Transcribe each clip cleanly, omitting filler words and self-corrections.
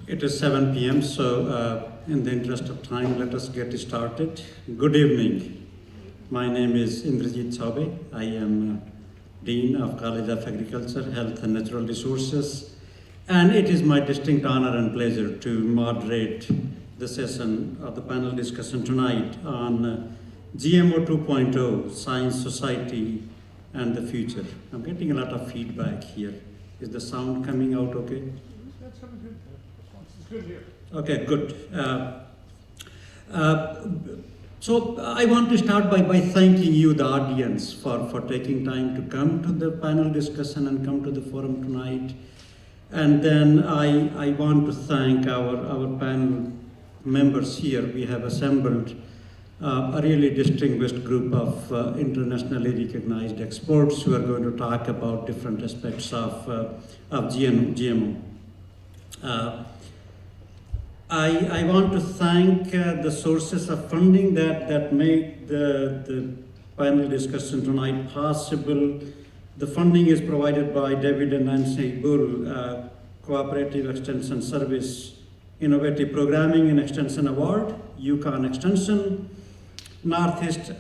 It is 7 p.m., so in the interest of time, let us get started. Good evening. My name is Indrajeet Chaubey. I am Dean of College of Agriculture, Health and Natural Resources, and it is my distinct honor and pleasure to moderate the session of the panel discussion tonight on GMO 2.0, Science, Society, and the Future. I'm getting a lot of feedback here. Is the sound coming out okay? That's good. It's good here. Okay, good. So I want to start by thanking you, the audience, for taking time to come to the panel discussion and come to the forum tonight. And then I want to thank our panel members here. We have assembled a really distinguished group of internationally recognized experts who are going to talk about different aspects of GMO. I want to thank the sources of funding that make the panel discussion tonight possible. The funding is provided by David and Nancy Bull Cooperative Extension Service Innovative Programming and Extension Award, UConn Extension, Northeast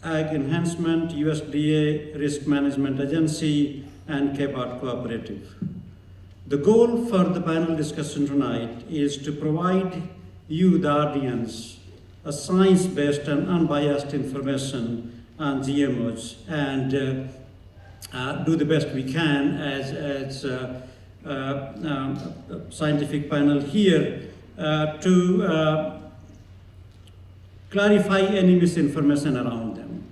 Ag Enhancement, USDA Risk Management Agency, and CAHNR Cooperative. The goal for the panel discussion tonight is to provide you, the audience, a science-based and unbiased information on GMOs and do the best we can as a scientific panel here to clarify any misinformation around them.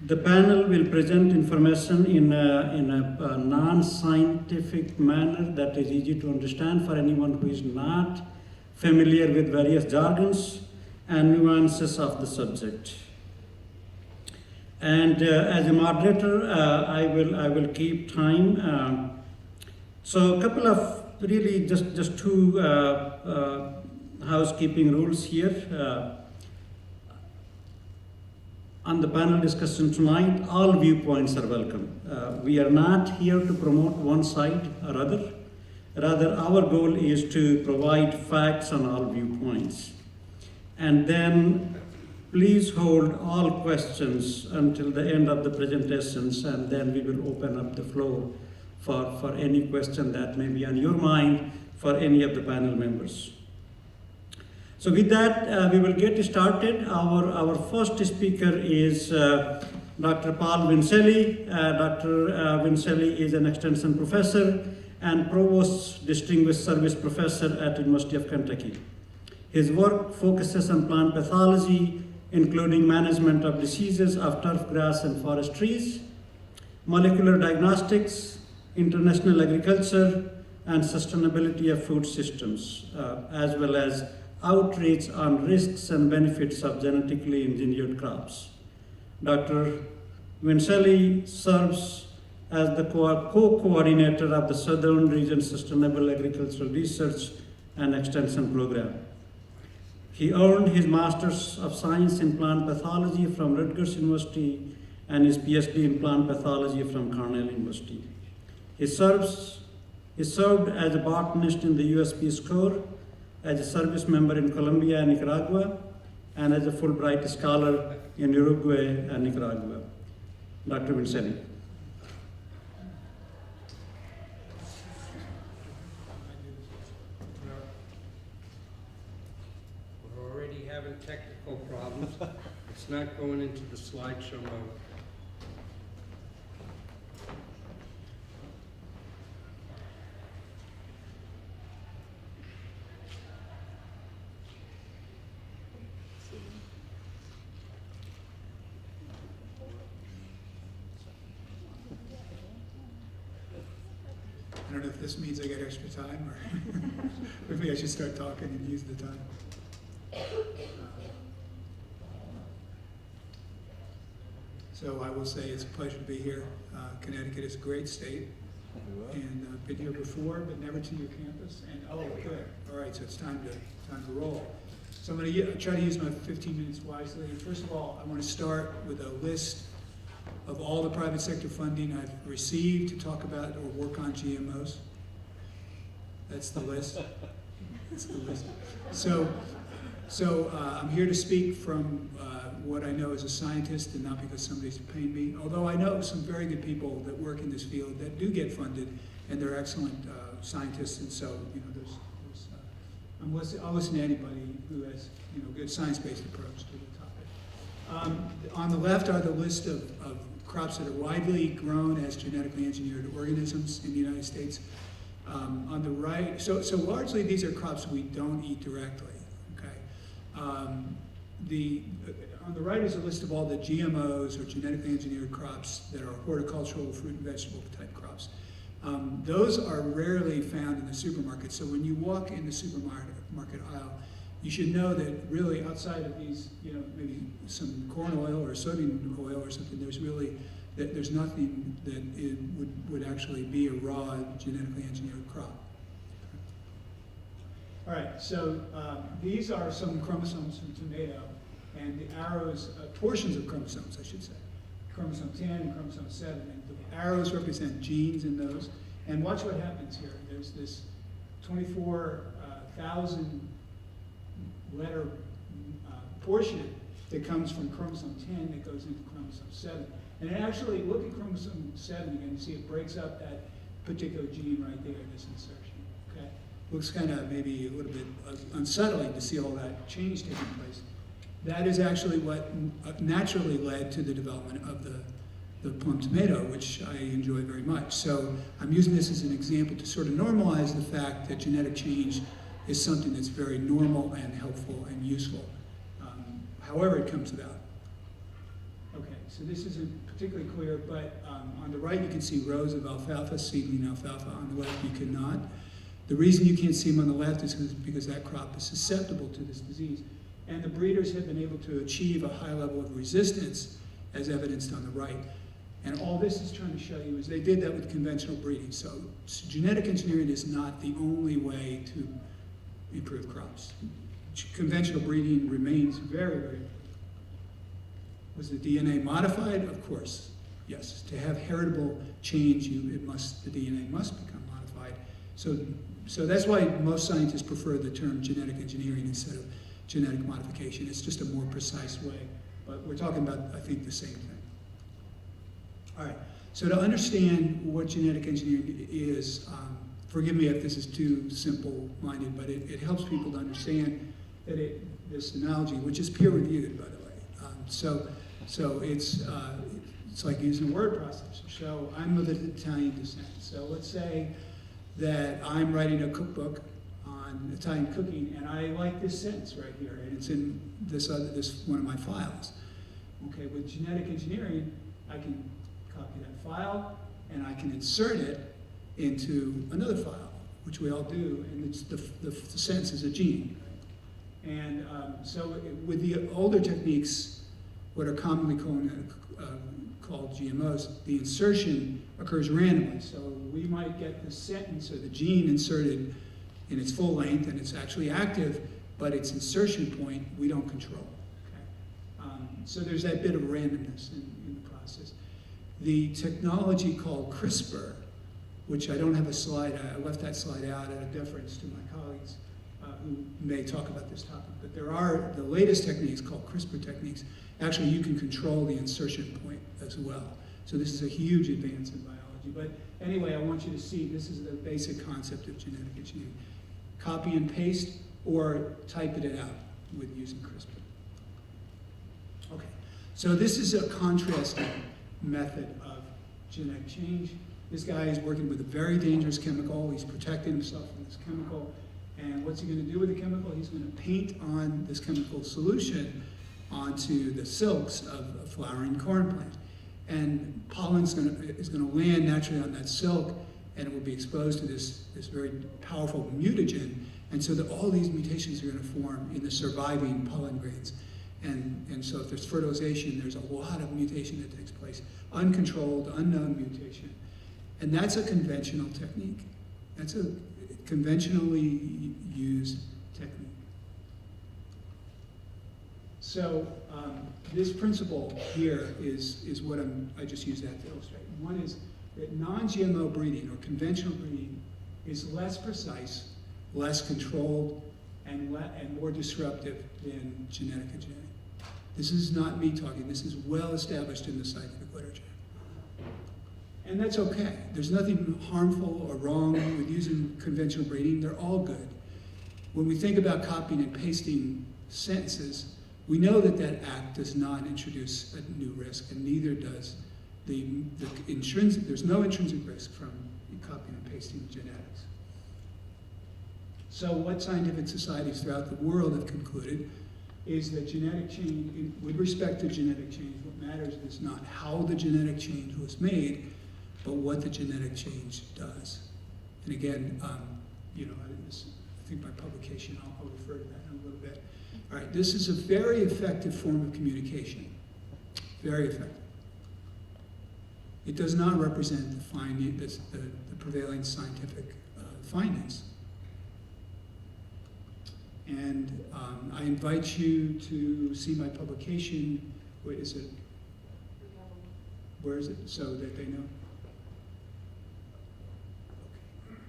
The panel will present information in a non-scientific manner that is easy to understand for anyone who is not familiar with various jargons and nuances of the subject. And as a moderator, I will keep time. So a couple of really just two housekeeping rules here. On the panel discussion tonight, all viewpoints are welcome. We are not here to promote one side or other. Rather, our goal is to provide facts on all viewpoints. And then please hold all questions until the end of the presentations, and then we will open up the floor for any question that may be on your mind for any of the panel members. So with that, we will get started. Our first speaker is Dr. Paul Vincelli. Dr. Vincelli is an extension professor and provost distinguished service professor at University of Connecticut. His work focuses on plant pathology, including management of diseases of turf grass and forest trees, molecular diagnostics, international agriculture, and sustainability of food systems, as well as outreach on risks and benefits of genetically engineered crops. Dr. Vincelli serves as the co-coordinator of the Southern Region Sustainable Agricultural Research and Extension Program. He earned his Master's of Science in Plant Pathology from Rutgers University and his PhD in Plant Pathology from Cornell University. He served as a botanist in the US Peace Corps, as a service member in Colombia and Nicaragua, and as a Fulbright scholar in Uruguay and Nicaragua. Dr. Vincelli. We're already having technical problems. It's not going into the slideshow mode. I don't know if this means I get extra time or maybe I should start talking and use the time. So I will say it's a pleasure to be here. Connecticut is a great state. And I've been here before, but never to your campus. And oh, good. All right, so it's time to roll. So I'm going to try to use my 15 minutes wisely. First of all, I want to start with a list of all the private sector funding I've received to talk about or work on GMOs. That's the list. That's the list. So I'm here to speak from what I know as a scientist and not because somebody's paying me, although I know some very good people that work in this field that do get funded, and they're excellent scientists, and so, you know, I'll listen to anybody who has, you know, good science-based approach to the topic. On the left are the list of crops that are widely grown as genetically engineered organisms in the United States. On the right, so largely these are crops we don't eat directly, okay? On the right is a list of all the GMOs or genetically engineered crops that are horticultural, fruit and vegetable type crops. Those are rarely found in the supermarket, so when you walk in the supermarket aisle, you should know that really outside of these, you know, maybe some corn oil or soybean oil or something, there's nothing that would actually be a raw genetically engineered crop. All right, so these are some chromosomes from tomato, and the arrows, portions of chromosomes, I should say. Chromosome 10 and chromosome 7, and the arrows represent genes in those. And watch what happens here. There's this 24,000 letter portion that comes from chromosome 10 that goes into chromosome 7. And actually, look at chromosome 7 again, you see it breaks up that particular gene right there, this insertion, okay? Looks kind of maybe a little bit unsettling to see all that change taking place. That is actually what naturally led to the development of the plum tomato, which I enjoy very much. So I'm using this as an example to sort of normalize the fact that genetic change is something that's very normal and helpful and useful, however it comes about. Okay, so this isn't particularly clear, but on the right you can see rows of alfalfa, seedling alfalfa. On the left you cannot. The reason you can't see them on the left is because that crop is susceptible to this disease. And the breeders have been able to achieve a high level of resistance, as evidenced on the right. And all this is trying to show you is they did that with conventional breeding. So genetic engineering is not the only way to improve crops. Conventional breeding remains very, very important. Was the DNA modified? Of course, yes. To have heritable change, the DNA must become modified. So that's why most scientists prefer the term genetic engineering instead of genetic modification. It's just a more precise way. But we're talking about, I think, the same thing. All right, so to understand what genetic engineering is, forgive me if this is too simple-minded, but it helps people to understand that this analogy, which is peer-reviewed, by the way. So it's like using a word processor. So I'm of Italian descent. So let's say that I'm writing a cookbook on Italian cooking, and I like this sentence right here, and it's in this one of my files. Okay, with genetic engineering, I can copy that file, and I can insert it into another file, which we all do, and it's the sentence is a gene. And so with the older techniques, what are commonly called GMOs, the insertion occurs randomly. So we might get the sentence or the gene inserted in its full length, and it's actually active, but its insertion point we don't control. Okay? So there's that bit of randomness in the process. The technology called CRISPR, which I don't have a slide, I left that slide out out of deference to my colleagues who may talk about this topic, but there are the latest techniques called CRISPR techniques. Actually, you can control the insertion point as well. So this is a huge advance in biology. But anyway, I want you to see this is the basic concept of genetic engineering. Copy and paste or type it out with using CRISPR. Okay, so this is a contrasting method of genetic change. This guy is working with a very dangerous chemical. He's protecting himself from this chemical. And what's he going to do with the chemical? He's going to paint on this chemical solution onto the silks of a flowering corn plant. And pollen is going to land naturally on that silk, and it will be exposed to this very powerful mutagen. And so that all these mutations are going to form in the surviving pollen grains. And so if there's fertilization, there's a lot of mutation that takes place. Uncontrolled, unknown mutation. And that's a conventional technique. That's a conventionally used technique. So this principle here is what I just used that to illustrate. One is that non-GMO breeding or conventional breeding is less precise, less controlled, and more disruptive than genetic engineering. This is not me talking, this is well established in the scientific literature. And that's okay. There's nothing harmful or wrong with using conventional breeding. They're all good. When we think about copying and pasting sentences, we know that that act does not introduce a new risk, and neither does the intrinsic, there's no intrinsic risk from copying and pasting genetics. So what scientific societies throughout the world have concluded is that genetic change, with respect to genetic change, what matters is not how the genetic change was made, but what the genetic change does. And again, you know, I think my publication, I'll refer to that in a little bit. All right, this is a very effective form of communication, very effective. It does not represent the finding, the prevailing scientific findings. And I invite you to see my publication. Wait, is it? Where is it? So that they know. Okay.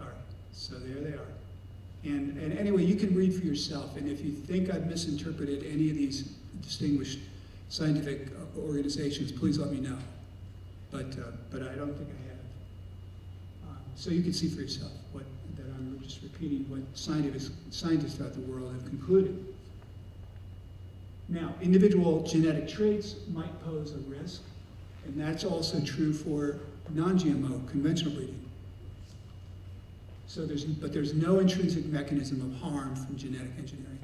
All right. So there they are. And anyway, you can read for yourself. And if you think I've misinterpreted any of these distinguished scientific organizations, please let me know. But I don't think I have. So you can see for yourself that I'm just repeating what scientists throughout the world have concluded. Now, individual genetic traits might pose a risk, and that's also true for non-GMO conventional breeding. So but there's no intrinsic mechanism of harm from genetic engineering.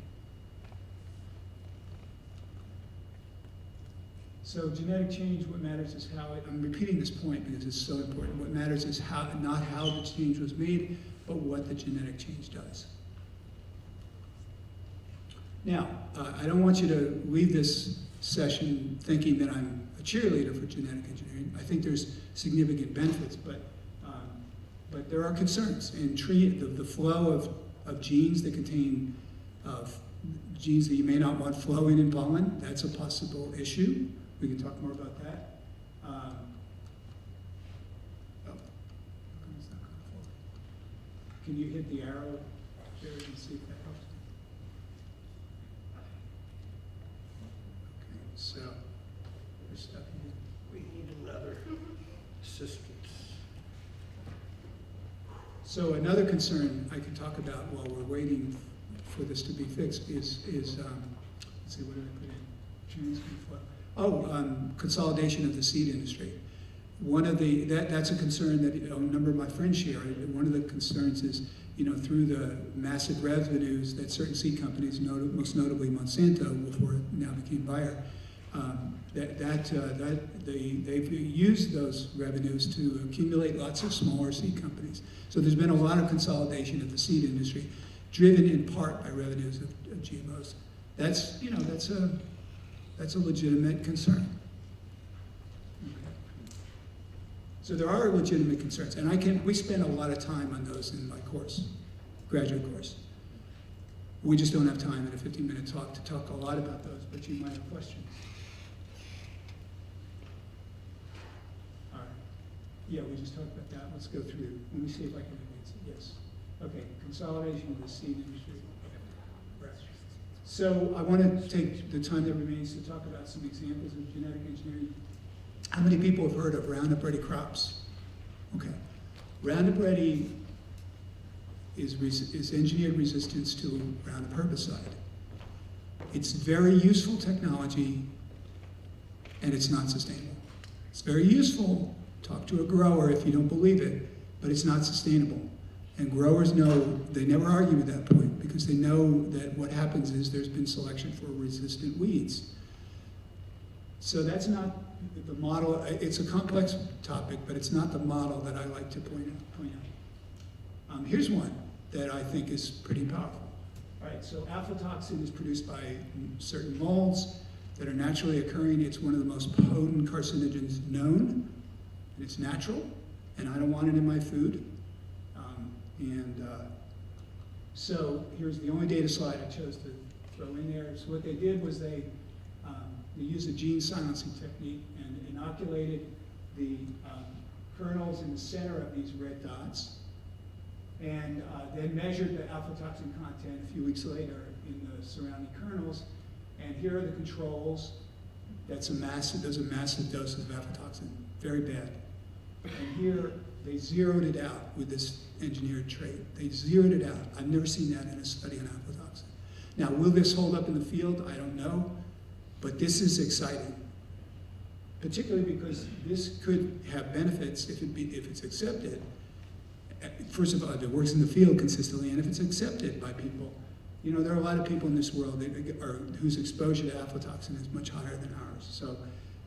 So genetic change, what matters is how it, I'm repeating this point because it's so important. What matters is how, not how the change was made, but what the genetic change does. Now, I don't want you to leave this session thinking that I'm a cheerleader for genetic engineering. I think there's significant benefits, but there are concerns. And the flow of genes that contain genes that you may not want flowing in pollen, that's a possible issue. We can talk more about that. Can you hit the arrow, Gerry, and see if that helps? Okay, so we're stuck in. We need another assistance. So another concern I can talk about while we're waiting for this to be fixed is let's see, what did I put in? Transfer flow. Consolidation of the seed industry. One of that's a concern that a number of my friends share. One of the concerns is, you know, through the massive revenues that certain seed companies, most notably Monsanto, before it now became Bayer, they've used those revenues to accumulate lots of smaller seed companies. So there's been a lot of consolidation of the seed industry, driven in part by revenues of GMOs. That's, you know, that's a legitimate concern. Okay. So there are legitimate concerns, and we spend a lot of time on those in my course, graduate course. We just don't have time in a 15-minute talk to talk a lot about those, but you might have questions. All right. Yeah, we just talked about that. Let's go through. Let me see if I can advance it. Yes. Okay, consolidation of the seed industry. Right. So I want to take the time that remains to talk about some examples of genetic engineering. How many people have heard of Roundup Ready crops? Okay. Roundup Ready is engineered resistance to Roundup herbicide. It's very useful technology, and it's not sustainable. It's very useful. Talk to a grower if you don't believe it, but it's not sustainable. And growers know, they never argue with that point, because they know that what happens is there's been selection for resistant weeds. So that's not the model. It's a complex topic, but it's not the model that I like to point out. Here's one that I think is pretty powerful. All right, so aflatoxin is produced by certain molds that are naturally occurring. It's one of the most potent carcinogens known, and it's natural, and I don't want it in my food. So here's the only data slide I chose to throw in there. So what they did was they used a gene silencing technique and inoculated the kernels in the center of these red dots and then measured the aflatoxin content a few weeks later in the surrounding kernels. And here are the controls. Those are massive doses of aflatoxin, very bad. And here, they zeroed it out with this engineered trait. They zeroed it out. I've never seen that in a study on aflatoxin. Now, will this hold up in the field? I don't know, but this is exciting, particularly because this could have benefits if it's accepted. First of all, if it works in the field consistently, and if it's accepted by people. You know, there are a lot of people in this world whose exposure to aflatoxin is much higher than ours. So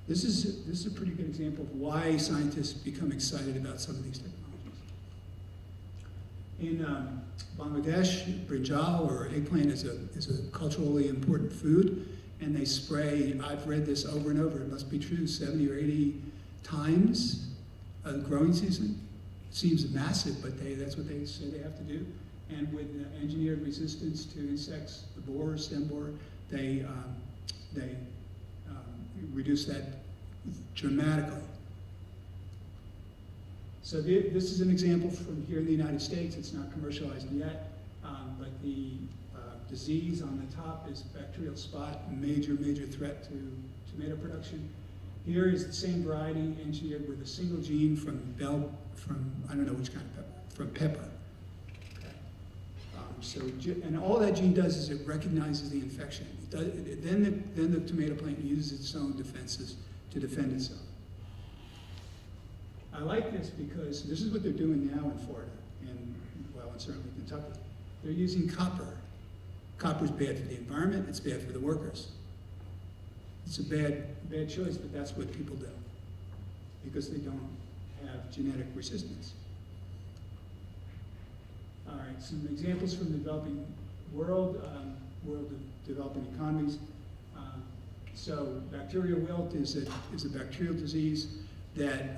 this is a pretty good example of why scientists become excited about some of these technologies. In Bangladesh, brinjal or eggplant is a culturally important food, and they spray, I've read this over and over, it must be true, 70 or 80 times a growing season. Seems massive, but that's what they say they have to do. And with engineered resistance to insects, the borer, stem borer, they reduce that dramatically. So this is an example from here in the United States. It's not commercialized yet, but the disease on the top is bacterial spot, a major threat to tomato production. Here is the same variety engineered with a single gene from I don't know which kind of pepper, from pepper. Okay. And all that gene does is it recognizes the infection. Then the tomato plant uses its own defenses to defend itself. I like this because this is what they're doing now in Florida, and certainly Kentucky. They're using copper. Copper is bad for the environment, it's bad for the workers. It's a bad choice, but that's what people do because they don't have genetic resistance. All right, some examples from the developing world, world of developing economies. So bacterial wilt is a bacterial disease that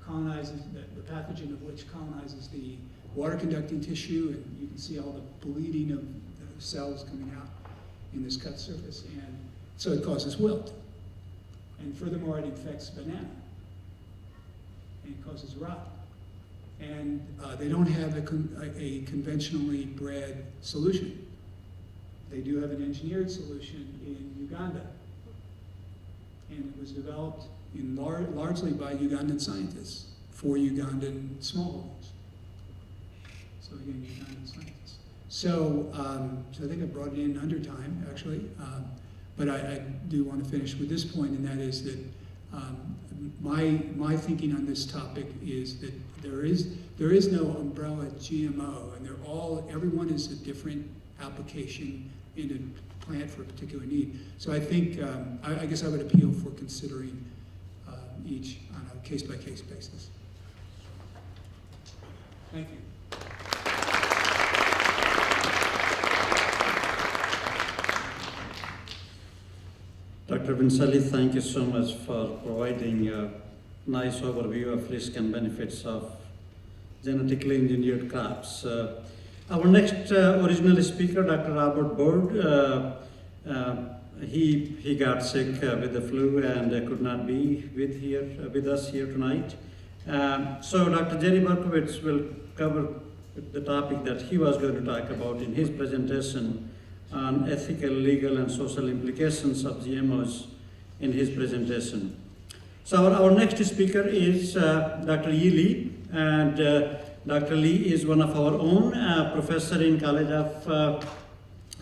colonizes, the pathogen of which colonizes the water conducting tissue, and you can see all the bleeding of the cells coming out in this cut surface, and so it causes wilt. And furthermore, it infects banana, and it causes rot. And they don't have a conventionally bred solution. They do have an engineered solution in Uganda, and it was developed largely by Ugandan scientists for Ugandan smallholders. So again, Ugandan scientists. So I think I brought it in under time, actually, but I do want to finish with this point, and that is that my thinking on this topic is that there is no umbrella GMO, and everyone is a different application in a plant for a particular need. So I think I guess I would appeal for considering each on a case-by-case basis. Thank you. Dr. Vincelli, thank you so much for providing a nice overview of risk and benefits of genetically engineered crops. Our next original speaker, Dr. Robert Bird, he got sick with the flu and could not be with us here tonight. So Dr. Gerry Berkowitz will cover the topic that he was going to talk about in his presentation on ethical, legal, and social implications of GMOs in his presentation. So our next speaker is Dr. Yi Li, and Dr. Li is one of our own, professor in College of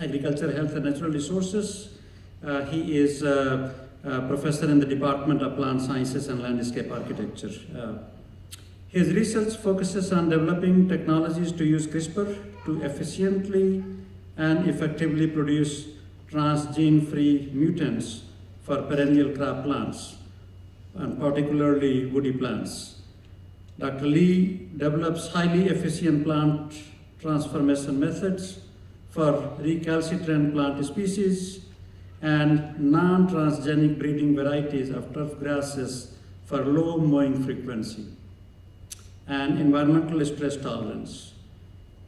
Agriculture, Health, and Natural Resources. He is a professor in the Department of Plant Sciences and Landscape Architecture. His research focuses on developing technologies to use CRISPR to efficiently and effectively produce transgene-free mutants for perennial crop plants, and particularly woody plants. Dr. Li develops highly efficient plant transformation methods for recalcitrant plant species and non-transgenic breeding varieties of turf grasses for low mowing frequency and environmental stress tolerance.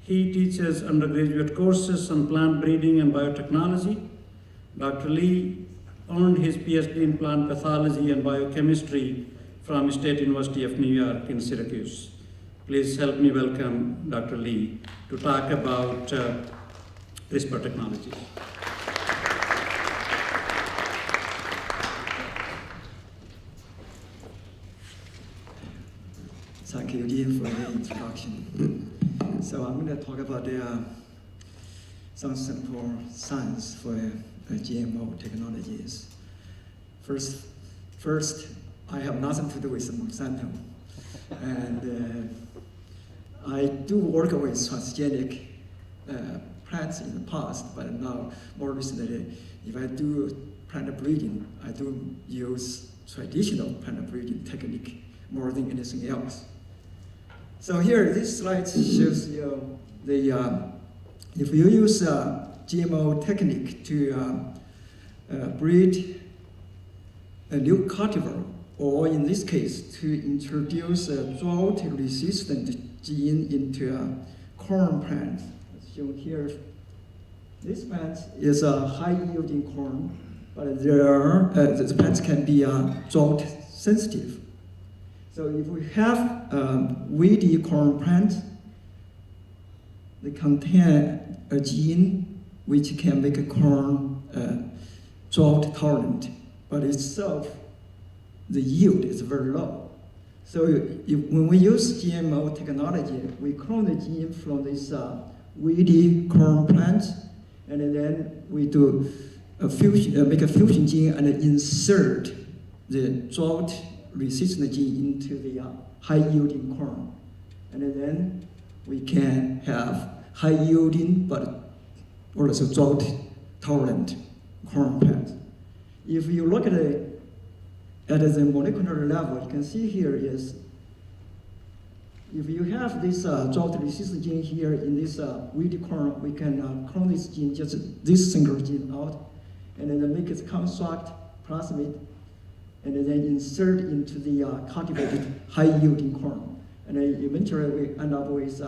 He teaches undergraduate courses on plant breeding and biotechnology. Dr. Li earned his PhD in plant pathology and biochemistry from State University of New York in Syracuse. Please help me welcome Dr. Lee to talk about CRISPR technologies. Thank you, Dean, for the introduction. So I'm going to talk about some simple science for GMO technologies. First, I have nothing to do with Monsanto, and I do work with transgenic plants in the past, but now more recently, if I do plant breeding, I do use traditional plant breeding technique more than anything else. So here, this slide shows you if you use GMO technique to breed a new cultivar, or in this case, to introduce a drought-resistant gene into a corn plant, as shown here. This plant is a high-yielding corn, but the plants can be drought-sensitive. So if we have weedy corn plants, they contain a gene which can make a corn drought tolerant, but itself, the yield is very low. So when we use GMO technology, we clone the gene from this weedy corn plant, and then we do a fusion, make a fusion gene and insert the drought-resistant gene into the high-yielding corn. And then we can have high-yielding but also drought-tolerant corn plants. If you look at the molecular level, you can see here is, if you have this drought-resistant gene here in this weedy corn, we can clone this gene, just this single gene out, and then make its construct, plasmid, and then insert into the cultivated high-yielding corn. And then eventually we end up with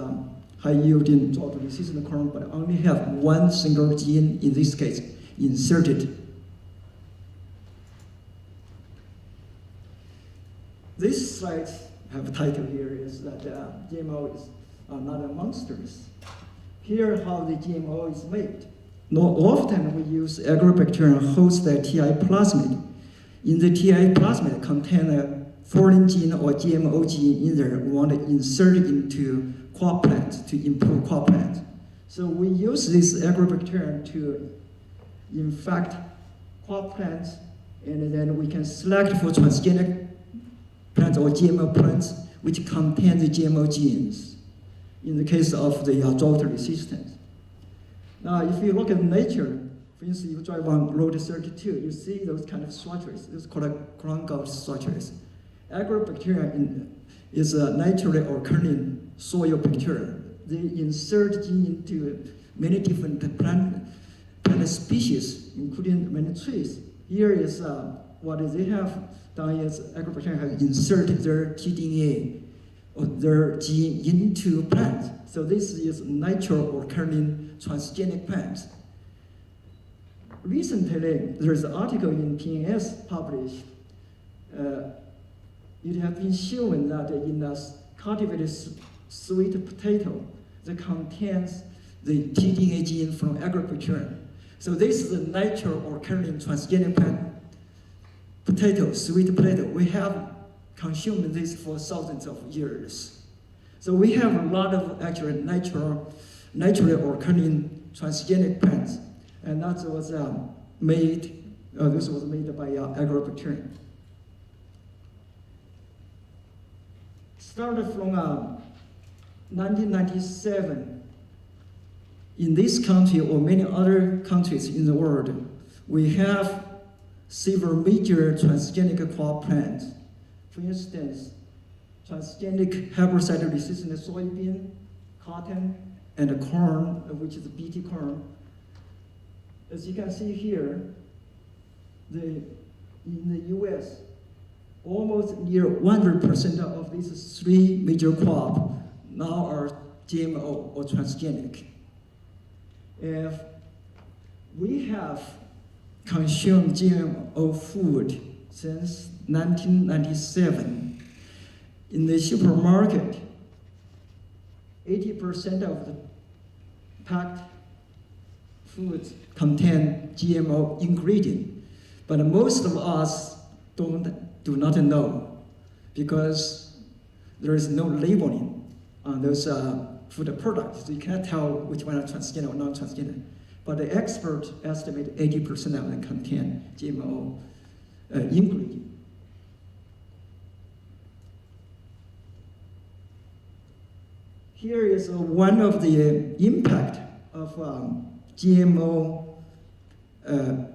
high-yielding drought-resistant corn, but only have one single gene, in this case, inserted. This slide have a title here is that GMO is not a monsters. Here how the GMO is made. Often we use agrobacterium host the TI plasmid. In the TI plasmid contain a foreign gene or GMO gene in there. We want to insert it into crop plants to improve crop plants. So we use this agrobacterium to infect crop plants, and then we can select for transgenic plants or GMO plants which contain the GMO genes in the case of the drought resistance. Now, if you look at nature, for instance, you drive on Road 32, you see those kind of structures. This is called ground gouge structures. Agrobacterium is a naturally occurring soil bacteria. They insert gene into many different plant species, including many trees. Here is what they have done is agrobacterium have inserted their tDNA or their gene into plants. So this is natural occurring transgenic plants. Recently, there's an article in PNAS published. It has been shown that in a cultivated sweet potato that contains the tDNA gene from agrobacterium. So this is a natural occurring transgenic plant potato, sweet potato. We have consumed this for thousands of years. So we have a lot of actually naturally occurring transgenic plants, and that was made. This was made by agrobacterium. Started from 1997. In this country or many other countries in the world, we have several major transgenic crop plants. For instance, transgenic herbicide-resistant soybean, cotton, and corn, which is BT corn. As you can see here, in the US, almost near 100% of these three major crops now are GMO or transgenic. If we have consumed GMO food since 1997, in the supermarket, 80% of the packed foods contain GMO ingredient, but most of us do not know because there is no labeling on those food products. So you cannot tell which one are transgenic or non-transgenic. But the experts estimate 80% of them contain GMO ingredient. Here is one of the impact of GMO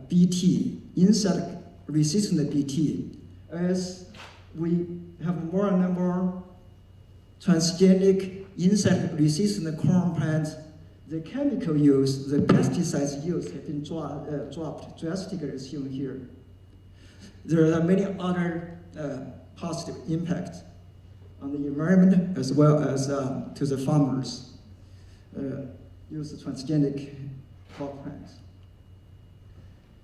BT, insect-resistant BT. As we have more and more transgenic insect-resistant corn plants, the chemical use, the pesticides use have been dropped drastically as shown here. There are many other positive impacts on the environment as well as to the farmers use the transgenic crop plants.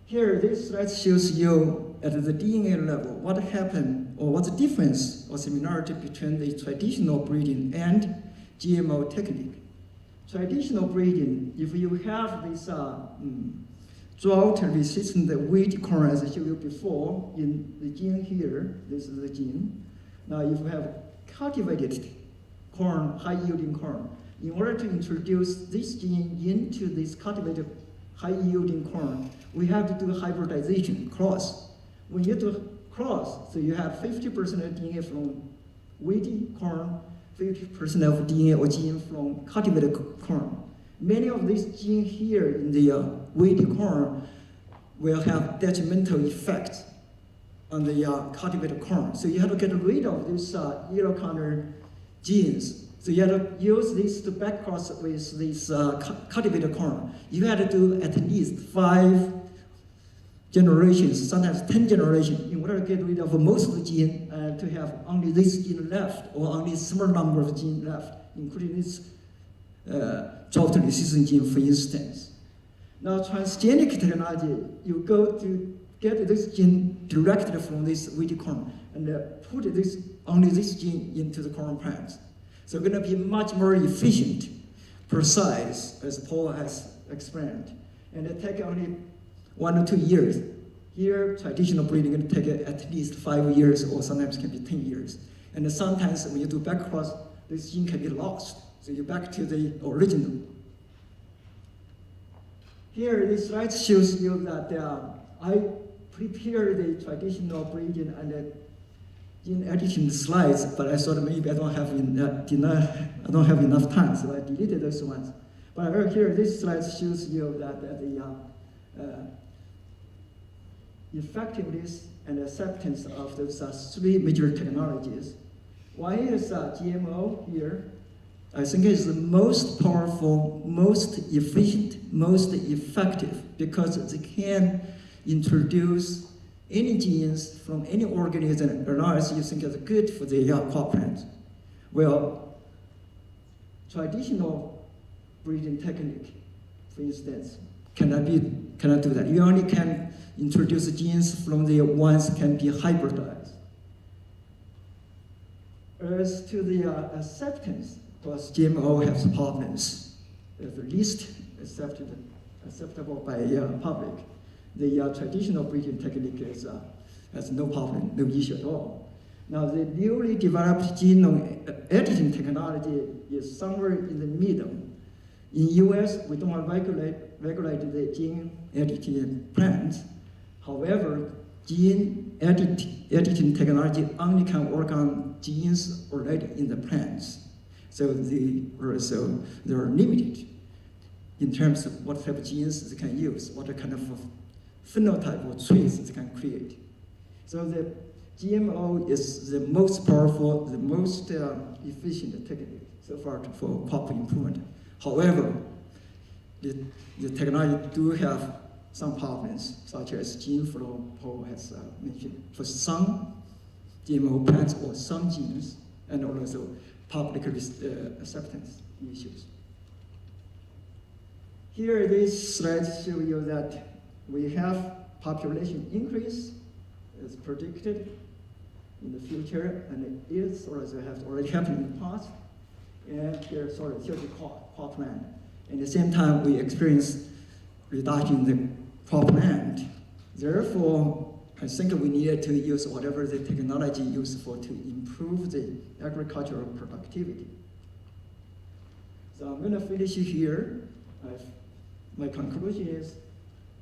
Here, this slide shows you at the DNA level what happened or what's the difference or similarity between the traditional breeding and GMO technique. Traditional breeding, if you have this drought-resistant wheat corn, as I showed you before, in the gene here, this is the gene. Now, if you have cultivated corn, high-yielding corn, in order to introduce this gene into this cultivated high-yielding corn, we have to do hybridization, cross. When you do cross, so you have 50% of DNA from wheat corn, 50% of DNA or gene from cultivated corn. Many of these genes here in the wheat corn will have detrimental effects on the cultivated corn. So you have to get rid of these yellow corner genes. So you have to use this to backcross with this cultivated corn. You have to do at least 5 generations, sometimes 10 generations, in order to get rid of most of the gene and to have only this gene left, or only a small number of genes left, including this drought-resistant gene, for instance. Now, transgenic technology, you go to get this gene directly from this wheat corn and put only this gene into the corn plants. So it's going to be much more efficient, precise, as Paul has explained, and it takes only 1 or 2 years. Here, traditional breeding can take at least 5 years, or sometimes can be 10 years. And sometimes when you do backcross, this gene can be lost. So you're back to the original. Here, this slide shows you that I prepared the traditional breeding and the gene editing slides, but I thought maybe I don't have enough time, so I deleted those ones. But right here, this slide shows you that the effectiveness and acceptance of those 3 major technologies. One is GMO here. I think it's the most powerful, most efficient, most effective, because they can introduce any genes from any organism or not you think is good for the crop plants. Well, traditional breeding technique, for instance, cannot do that. You only can introduce genes from the ones can be hybridized. As to the acceptance, because GMO has problems, the least acceptable by public. The traditional breeding technique has no problem, no issue at all. Now, the newly developed genome editing technology is somewhere in the middle. In US, we don't regulate the gene editing plants. However, gene editing technology only can work on genes already in the plants. So they are limited in terms of what type of genes they can use, what kind of phenotype or traits they can create. So the GMO is the most powerful, the most efficient technique so far for crop improvement. However, the technology do have some problems, such as gene flow, Paul has mentioned, for some GMO plants or some genes, and also public acceptance issues. Here, these slides show you that we have population increase as predicted in the future, and it is, or as it has already happened in the past. and 30 cropland. At the same time, we experience reduction in the cropland. Therefore, I think we needed to use whatever the technology used to improve the agricultural productivity. So I'm going to finish here. My conclusion is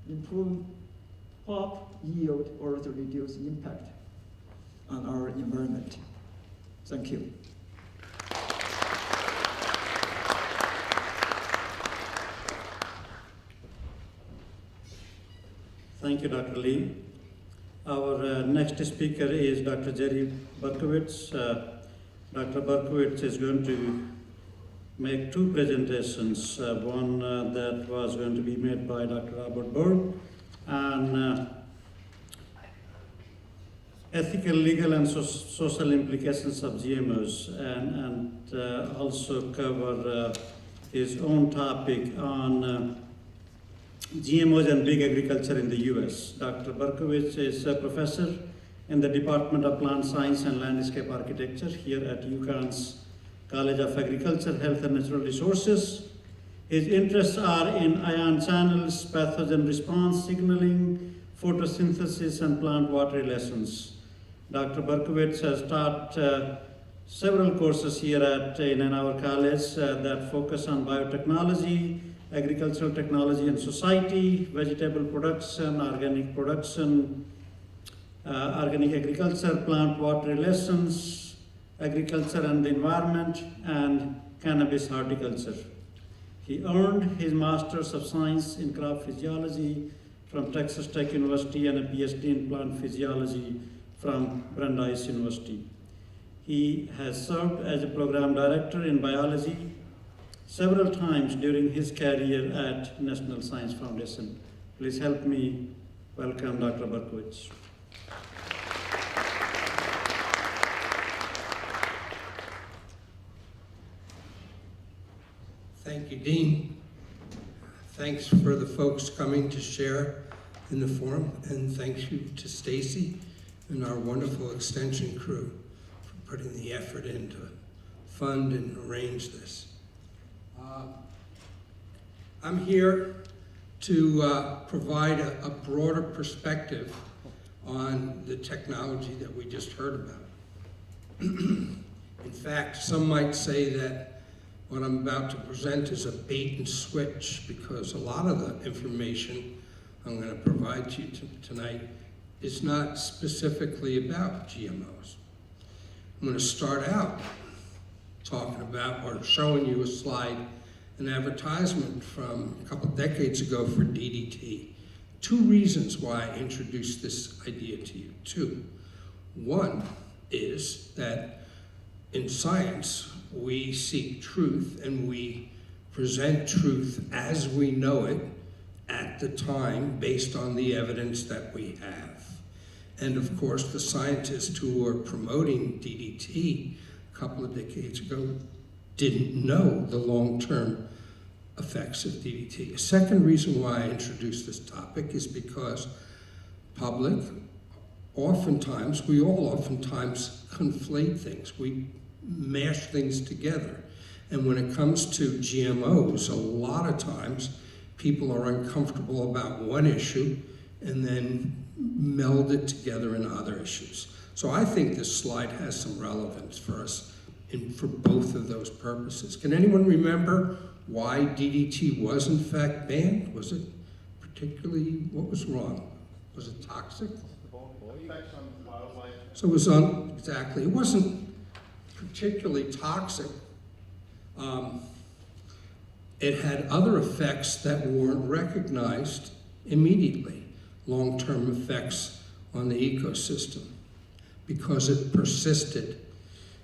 improve crop yield or to reduce impact on our environment. Thank you. Thank you, Dr. Lee. Our next speaker is Dr. Gerry Berkowitz. Dr. Berkowitz is going to make two presentations. One that was going to be made by Dr. Robert Berg on ethical, legal, and social implications of GMOs, and also cover his own topic on GMOs and big agriculture in the US. Dr. Berkowitz is a professor in the Department of Plant Science and Landscape Architecture here at UConn's College of Agriculture, Health and Natural Resources. His interests are in ion channels, pathogen response signaling, photosynthesis, and plant-water relations. Dr. Berkowitz has taught several courses here in our college that focus on biotechnology, agricultural technology and society, vegetable production, organic production, organic agriculture, plant-water relations, agriculture and the environment, and cannabis horticulture. He earned his Master's of Science in Crop Physiology from Texas Tech University and a PhD in Plant Physiology from Brandeis University. He has served as a program director in biology several times during his career at National Science Foundation. Please help me welcome Dr. Berkowitz. Thank you, Dean. Thanks for the folks coming to share in the forum, and thank you to Stacy and our wonderful extension crew for putting the effort in to fund and arrange this. I'm here to provide a broader perspective on the technology that we just heard about. In fact, some might say that what I'm about to present is a bait and switch, because a lot of the information I'm going to provide to you tonight is not specifically about GMOs. I'm going to start out talking about or showing you a slide, an advertisement from a couple decades ago for DDT. Two reasons why I introduced this idea to you. Two. One is that in science, we seek truth and we present truth as we know it at the time based on the evidence that we have. And of course, the scientists who were promoting DDT a couple of decades ago didn't know the long-term effects of DDT. A second reason why I introduced this topic is because public, oftentimes, we all oftentimes conflate things. We mash things together. And when it comes to GMOs, a lot of times people are uncomfortable about one issue and then meld it together in other issues. So I think this slide has some relevance for us for both of those purposes. Can anyone remember why DDT was in fact banned? Was it particularly, what was wrong? Was it toxic? Effects on wildlife. So it was exactly, it wasn't particularly toxic. It had other effects that weren't recognized immediately, long-term effects on the ecosystem, because it persisted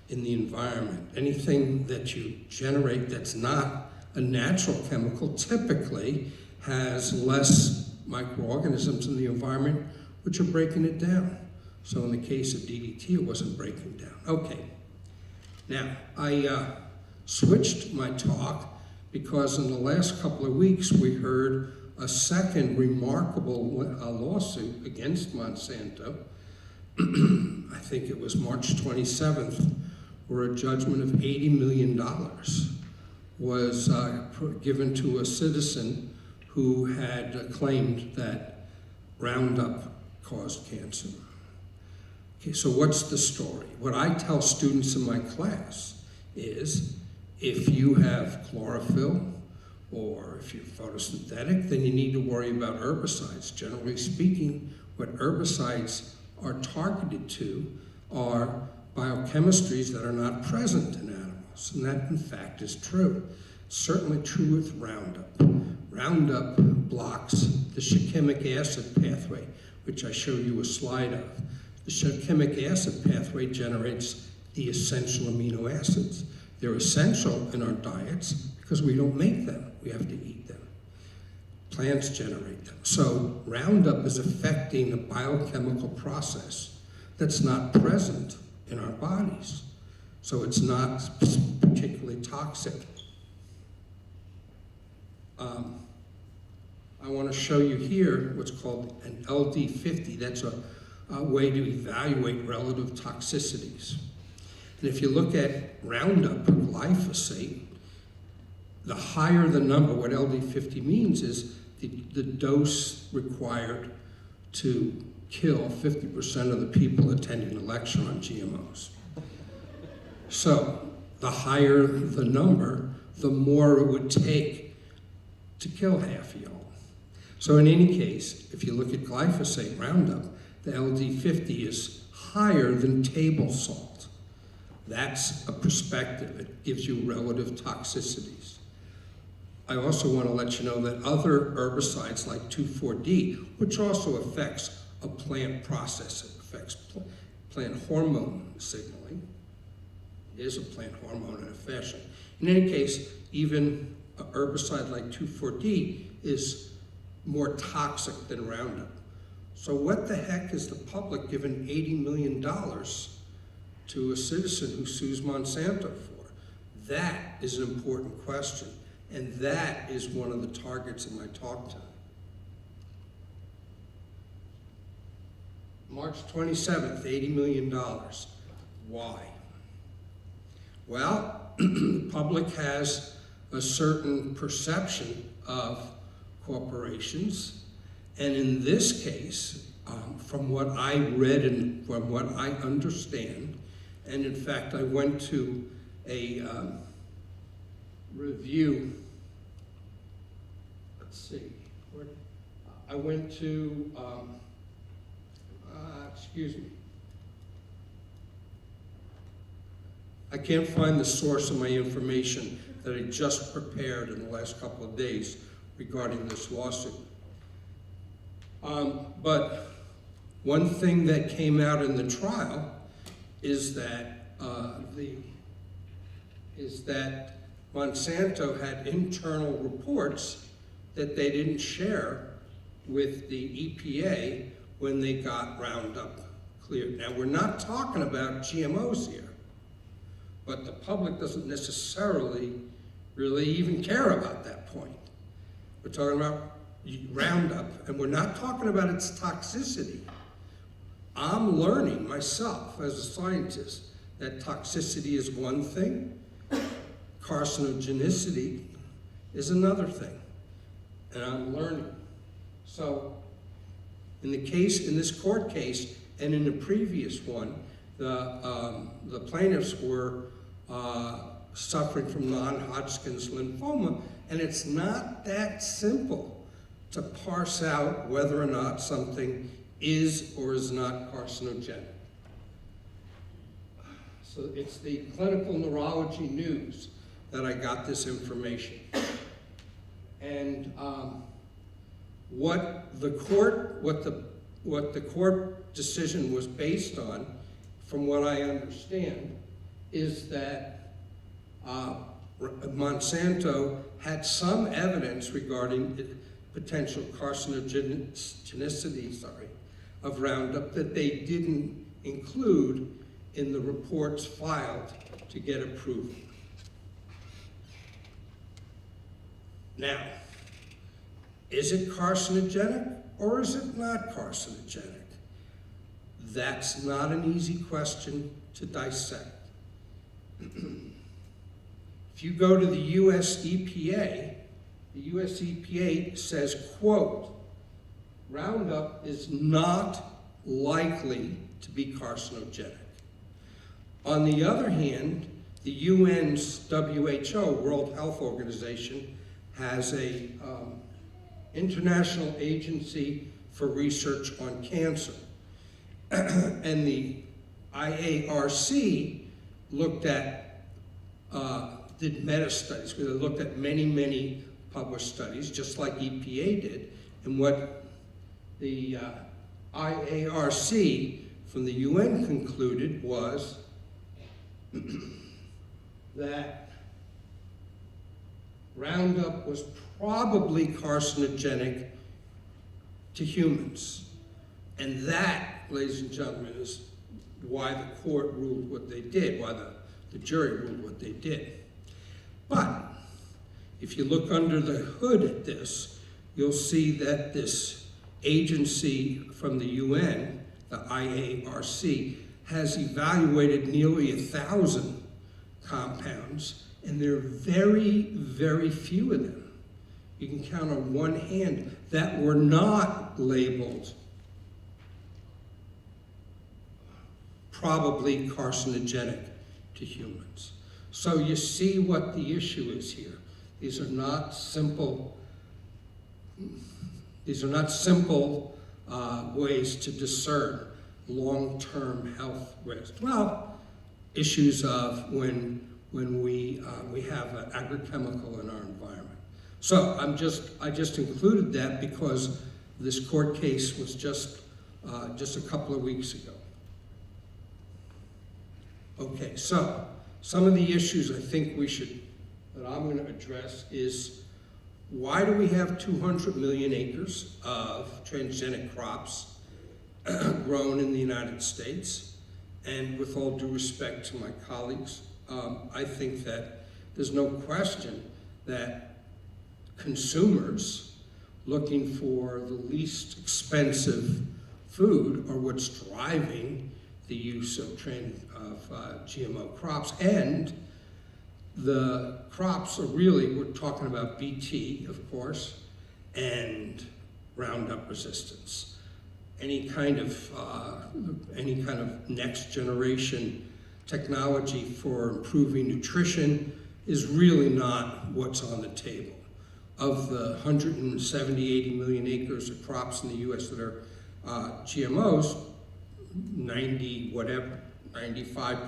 in the environment. Anything that you generate that's not a natural chemical typically has less microorganisms in the environment which are breaking it down. So in the case of DDT, it wasn't breaking down. Okay, now I switched my talk because in the last couple of weeks we heard a second remarkable lawsuit against Monsanto. I think it was March 27th, where a judgment of $80 million was given to a citizen who had claimed that Roundup caused cancer. Okay, so what's the story? What I tell students in my class is, if you have chlorophyll or if you're photosynthetic, then you need to worry about herbicides. Generally speaking, what herbicides are targeted to are biochemistries that are not present in animals, and that in fact is true. Certainly true with Roundup. Roundup blocks the shikimic acid pathway, which I showed you a slide of. The shikimic acid pathway generates the essential amino acids. They're essential in our diets because we don't make them. We have to eat them. Plants generate them. So Roundup is affecting a biochemical process that's not present in our bodies. So it's not particularly toxic. I want to show you here what's called an LD50. That's a way to evaluate relative toxicities. And if you look at Roundup or glyphosate, the higher the number, what LD50 means is the dose required to kill 50% of the people attending a lecture on GMOs. So the higher the number, the more it would take to kill half of y'all. So in any case, if you look at glyphosate, Roundup, the LD50 is higher than table salt. That's a perspective. It gives you relative toxicities. I also want to let you know that other herbicides like 2,4-D, which also affects a plant process, it affects plant hormone signaling. It is a plant hormone in a fashion. In any case, even a herbicide like 2,4-D is more toxic than Roundup. So what the heck is the public giving $80 million to a citizen who sues Monsanto for? That is an important question, and that is one of the targets of my talk time. March 27th, $80 million. Why? Well, the public has a certain perception of corporations, and in this case, from what I read and from what I understand, and in fact I went to a review, let's see, I went to, excuse me, I can't find the source of my information that I just prepared in the last couple of days regarding this lawsuit. But one thing that came out in the trial is that Monsanto had internal reports that they didn't share with the EPA when they got Roundup cleared. Now, we're not talking about GMOs here, but the public doesn't necessarily really even care about that point. We're talking about Roundup, and we're not talking about its toxicity. I'm learning myself as a scientist that toxicity is one thing, carcinogenicity is another thing, and I'm learning. So in this court case, and in the previous one, the plaintiffs were suffering from non-Hodgkin's lymphoma, and it's not that simple to parse out whether or not something is or is not carcinogenic. So it's the Clinical Neurology News that I got this information. And what the court decision was based on, from what I understand, is that Monsanto had some evidence regarding potential carcinogenicity, of Roundup that they didn't include in the reports filed to get approval. Now, is it carcinogenic or is it not carcinogenic? That's not an easy question to dissect. If you go to the US EPA, the US EPA says, quote, Roundup is not likely to be carcinogenic. On the other hand, the UN's WHO, World Health Organization, has a international agency for research on cancer. And the IARC looked at, did meta-studies, where they looked at many, many published studies, just like EPA did. And what the IARC from the UN concluded was that Roundup was probably carcinogenic to humans. And that, ladies and gentlemen, is why the court ruled what they did, why the jury ruled what they did. But if you look under the hood at this, you'll see that this agency from the UN, the IARC, has evaluated nearly 1,000 compounds, and there are very, very few of them. You can count on one hand that were not labeled probably carcinogenic to humans. So you see what the issue is here. These are not simple ways to discern long-term health risks. Well, issues of when we have an agrochemical in our environment. So I just included that because this court case was just a couple of weeks ago. Okay, so some of the issues I think that I'm going to address is, why do we have 200 million acres of transgenic crops grown in the United States? And with all due respect to my colleagues, I think that there's no question that consumers looking for the least expensive food are what's driving the use of GMO crops. And the crops are really, we're talking about BT, of course, and Roundup resistance. Any kind of next generation technology for improving nutrition is really not what's on the table. Of the 80 million acres of crops in the US that are GMOs, 95%,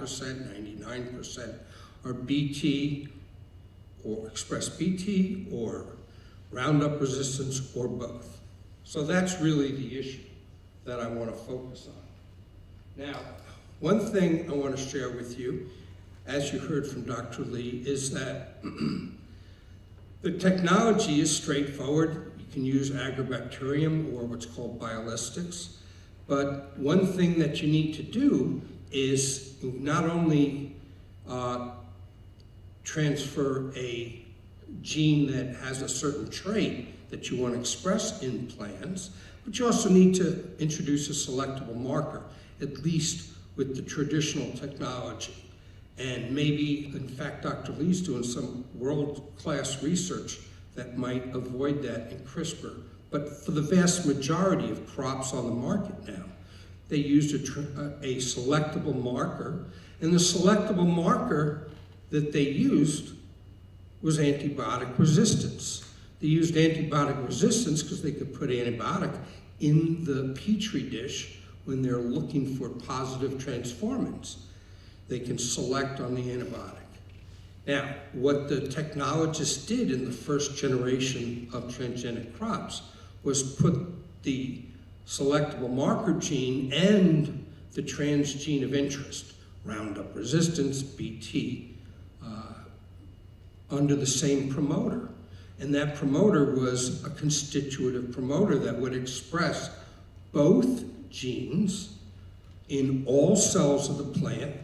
99% are BT or express BT or Roundup resistance or both. So that's really the issue that I want to focus on. Now, one thing I want to share with you, as you heard from Dr. Lee, is that the technology is straightforward. You can use agrobacterium or what's called biolistics. But one thing that you need to do is not only transfer a gene that has a certain trait that you want to express in plants, but you also need to introduce a selectable marker, at least with the traditional technology. And maybe, in fact, Dr. Lee's doing some world-class research that might avoid that in CRISPR. But for the vast majority of crops on the market now, they used a selectable marker, and the selectable marker that they used was antibiotic resistance. They used antibiotic resistance because they could put antibiotic in the petri dish when they're looking for positive transformants. They can select on the antibiotic. Now, what the technologists did in the first generation of transgenic crops was put the selectable marker gene and the transgene of interest, Roundup resistance, BT, under the same promoter. And that promoter was a constitutive promoter that would express both genes in all cells of the plant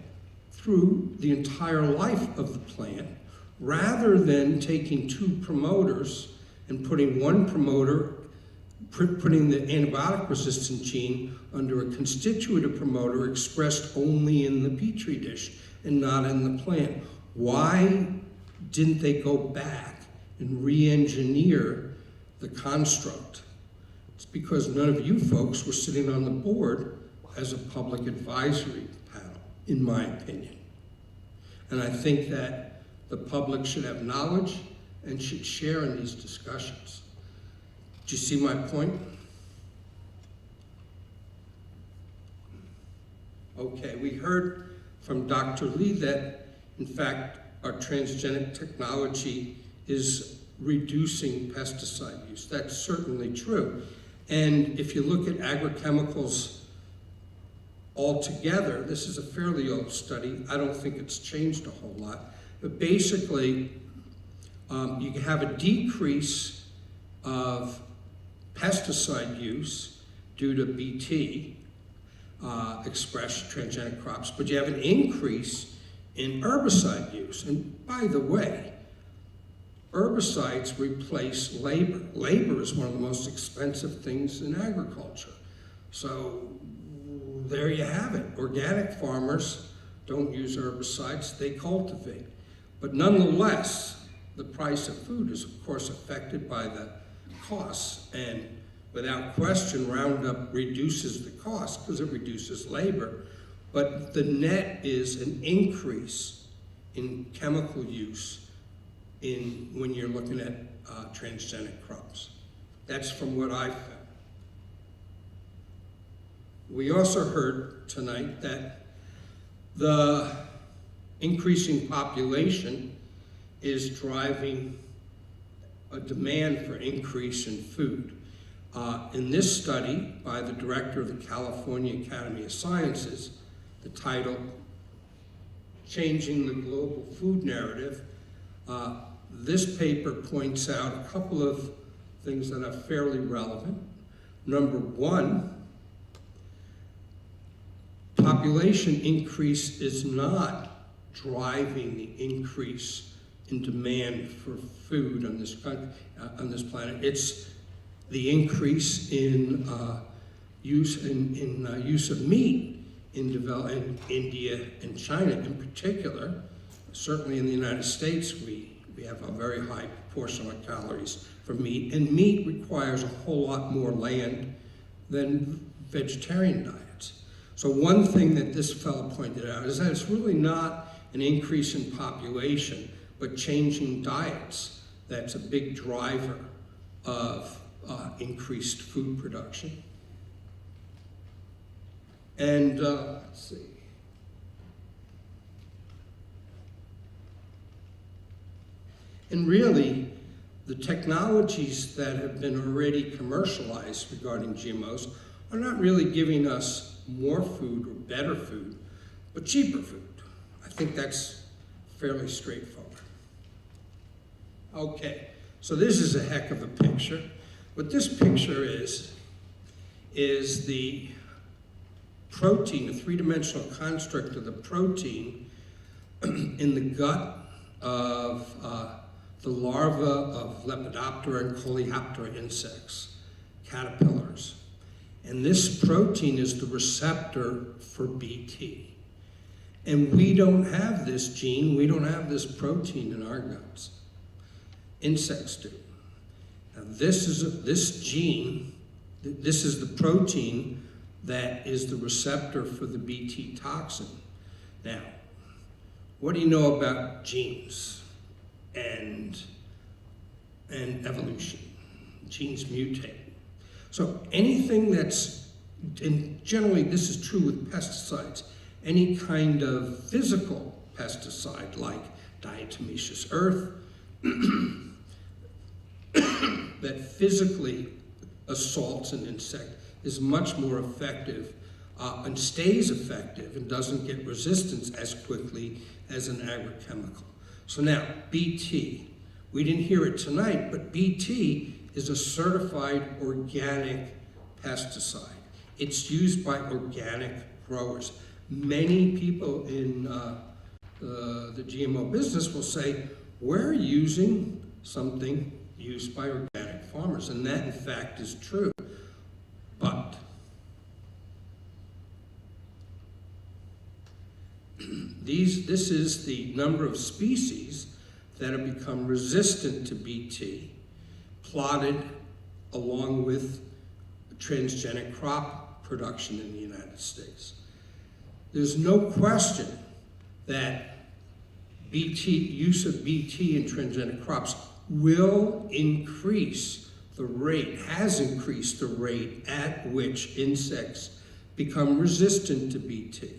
through the entire life of the plant, rather than taking two promoters and putting one promoter, putting the antibiotic resistant gene under a constitutive promoter expressed only in the petri dish. and not in the plan. Why didn't they go back and re-engineer the construct? It's because none of you folks were sitting on the board as a public advisory panel, in my opinion. And I think that the public should have knowledge and should share in these discussions. Do you see my point? Okay, we heard from Dr. Lee that, in fact, our transgenic technology is reducing pesticide use. That's certainly true. And if you look at agrochemicals altogether, this is a fairly old study. I don't think it's changed a whole lot. But basically, you have a decrease of pesticide use due to BT, expressed transgenic crops, but you have an increase in herbicide use. And by the way, herbicides replace labor. Labor is one of the most expensive things in agriculture. So there you have it. Organic farmers don't use herbicides, they cultivate. But nonetheless, the price of food is of course affected by the costs, and without question, Roundup reduces the cost because it reduces labor, but the net is an increase in chemical use when you're looking at transgenic crops. That's from what I found. We also heard tonight that the increasing population is driving a demand for increase in food. In this study by the director of the California Academy of Sciences, the title, Changing the Global Food Narrative, this paper points out a couple of things that are fairly relevant. Number one, population increase is not driving the increase in demand for food on this planet. It's the increase in use of meat in India and China in particular. Certainly in the United States, we have a very high proportion of calories for meat, and meat requires a whole lot more land than vegetarian diets. So one thing that this fellow pointed out is that it's really not an increase in population, but changing diets that's a big driver of increased food production. And let's see. And really, the technologies that have been already commercialized regarding GMOs are not really giving us more food or better food, but cheaper food. I think that's fairly straightforward. Okay, so this is a heck of a picture. What this picture is the protein, a three-dimensional construct of the protein in the gut of the larvae of Lepidoptera and Coleoptera insects, caterpillars. And this protein is the receptor for BT. And we don't have this gene, we don't have this protein in our guts. Insects do. Now this is the protein that is the receptor for the BT toxin. Now, what do you know about genes and evolution? Genes mutate. So anything that's, and generally this is true with pesticides, any kind of physical pesticide like diatomaceous earth that physically assaults an insect is much more effective and stays effective and doesn't get resistance as quickly as an agrochemical. So now, BT. We didn't hear it tonight, but BT is a certified organic pesticide. It's used by organic growers. Many people in the GMO business will say, we're using something used by organic farmers, and that in fact is true. But This is the number of species that have become resistant to BT, plotted along with transgenic crop production in the United States. There's no question that use of BT in transgenic crops will increase the rate, has increased the rate at which insects become resistant to BT.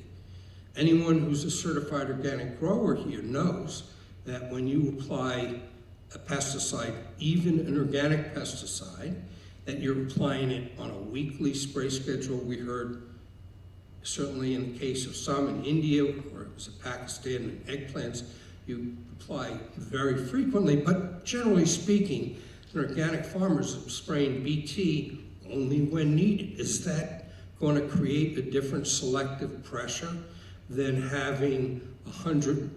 Anyone who's a certified organic grower here knows that when you apply a pesticide, even an organic pesticide, that you're applying it on a weekly spray schedule. We heard, certainly in the case of some in India, or it was in Pakistan, and eggplants, you apply very frequently, but generally speaking, an organic farmers are spraying BT only when needed. Is that going to create a different selective pressure than having 100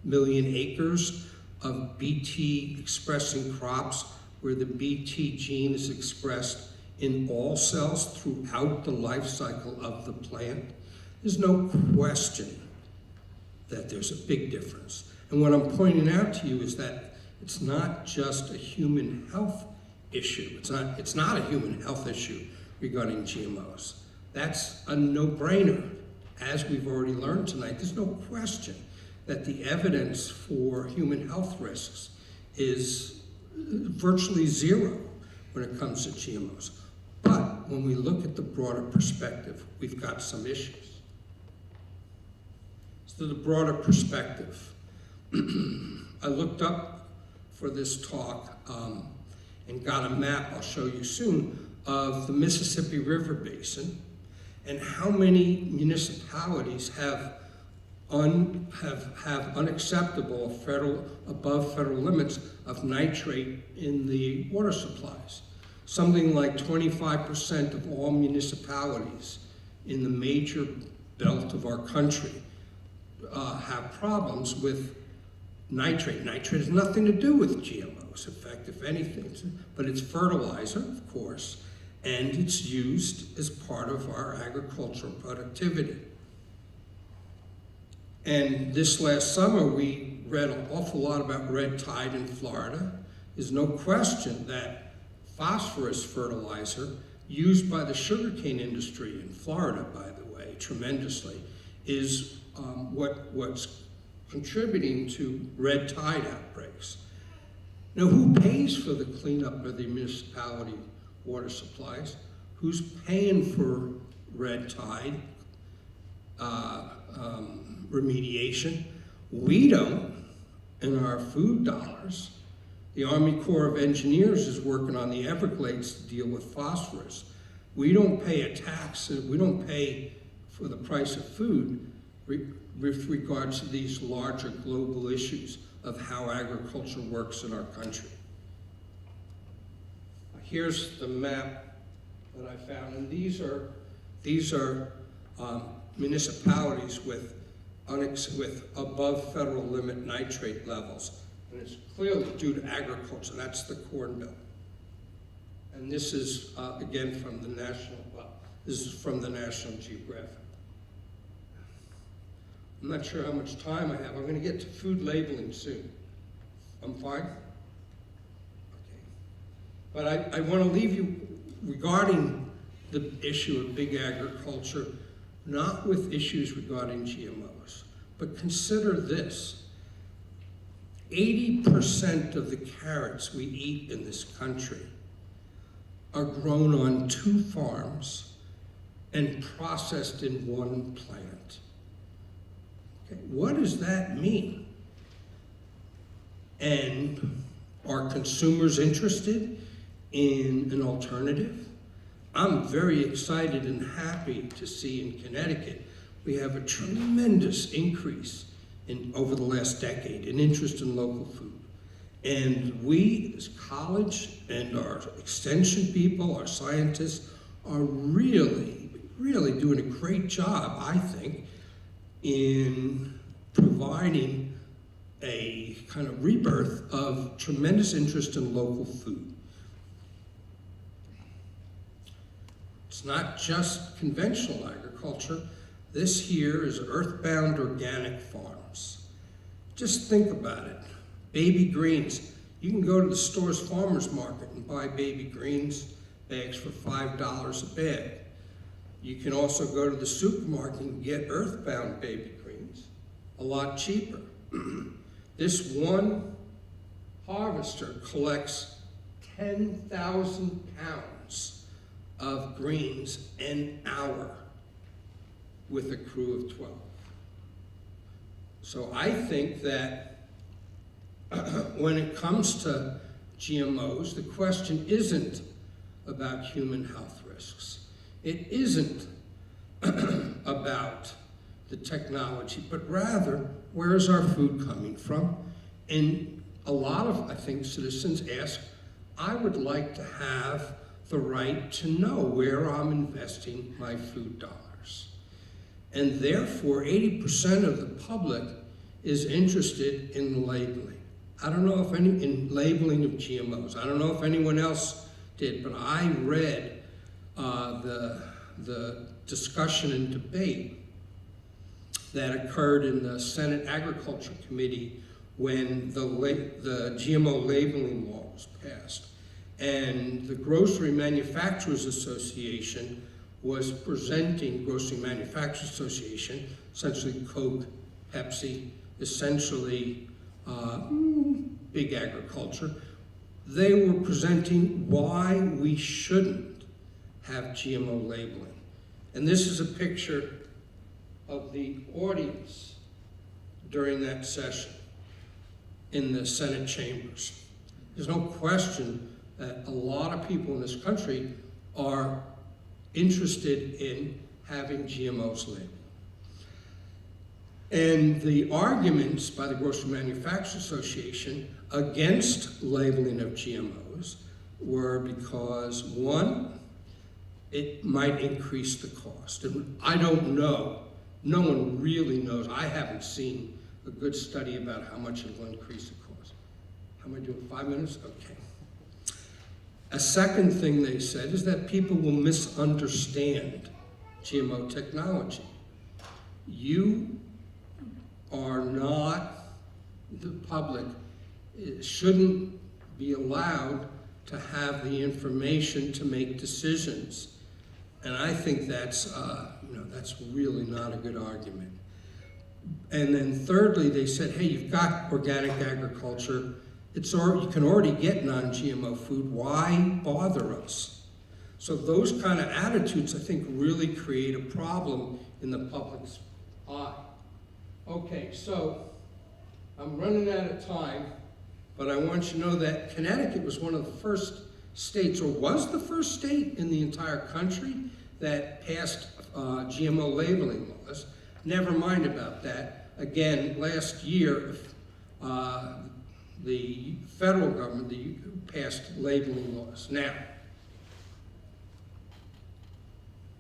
million acres of BT expressing crops where the BT gene is expressed in all cells throughout the life cycle of the plant? There's no question that there's a big difference. And what I'm pointing out to you is that it's not just a human health issue. It's not a human health issue regarding GMOs. That's a no-brainer. As we've already learned tonight, there's no question that the evidence for human health risks is virtually zero when it comes to GMOs. But when we look at the broader perspective, we've got some issues. So the broader perspective, I looked up for this talk and got a map, I'll show you soon, of the Mississippi River Basin and how many municipalities have unacceptable above federal limits of nitrate in the water supplies. Something like 25% of all municipalities in the major belt of our country have problems with nitrate. Nitrate has nothing to do with GMOs, in fact, if anything, but it's fertilizer, of course, and it's used as part of our agricultural productivity. And this last summer, we read an awful lot about red tide in Florida. There's no question that phosphorus fertilizer, used by the sugarcane industry in Florida, by the way, tremendously, is what's contributing to red tide outbreaks. Now, who pays for the cleanup of the municipality water supplies? Who's paying for red tide remediation? We don't, in our food dollars. The Army Corps of Engineers is working on the Everglades to deal with phosphorus. We don't pay a tax, we don't pay for the price of food with regards to these larger global issues of how agriculture works in our country. Here's the map that I found, and these are municipalities with above federal limit nitrate levels, and it's clearly due to agriculture. That's the Corn Belt, and this is again from the National Geographic. I'm not sure how much time I have. I'm going to get to food labeling soon. I'm fine? Okay. But I want to leave you regarding the issue of big agriculture, not with issues regarding GMOs, but consider this. 80% of the carrots we eat in this country are grown on 2 farms and processed in 1 plant. Okay, what does that mean? And are consumers interested in an alternative? I'm very excited and happy to see in Connecticut we have a tremendous increase over the last decade in interest in local food. And we, as college and our extension people, our scientists, are really, really doing a great job, I think, in providing a kind of rebirth of tremendous interest in local food. It's not just conventional agriculture. This here is Earthbound Organic Farms. Just think about it. Baby greens. You can go to the store's farmer's market and buy baby greens bags for $5 a bag. You can also go to the supermarket and get Earthbound baby greens a lot cheaper. This one harvester collects 10,000 pounds of greens an hour with a crew of 12. So I think that when it comes to GMOs, the question isn't about human health risks. It isn't about the technology, but rather, where is our food coming from? And a lot of, I think, citizens ask, I would like to have the right to know where I'm investing my food dollars. And therefore, 80% of the public is interested in labeling. I don't know if in labeling of GMOs. I don't know if anyone else did, but I read the discussion and debate that occurred in the Senate Agriculture Committee when the GMO labeling law was passed. And the Grocery Manufacturers Association was presenting, Grocery Manufacturers Association, essentially Coke, Pepsi, essentially big agriculture. They were presenting why we shouldn't have GMO labeling. And this is a picture of the audience during that session in the Senate chambers. There's no question that a lot of people in this country are interested in having GMOs labeled. And the arguments by the Grocery Manufacturers Association against labeling of GMOs were because, one, it might increase the cost. And I don't know. No one really knows. I haven't seen a good study about how much it will increase the cost. How am I doing? 5 minutes? Okay. A second thing they said is that people will misunderstand GMO technology. You are not, the public shouldn't be allowed to have the information to make decisions. And I think that's, that's really not a good argument. And then thirdly, they said, hey, you've got organic agriculture. You can already get non-GMO food. Why bother us? So those kind of attitudes, I think, really create a problem in the public's eye. Okay, so I'm running out of time, but I want you to know that Connecticut was one of the first states, or was the first state in the entire country that passed GMO labeling laws. Never mind about that. Again, last year, the federal government passed labeling laws. Now,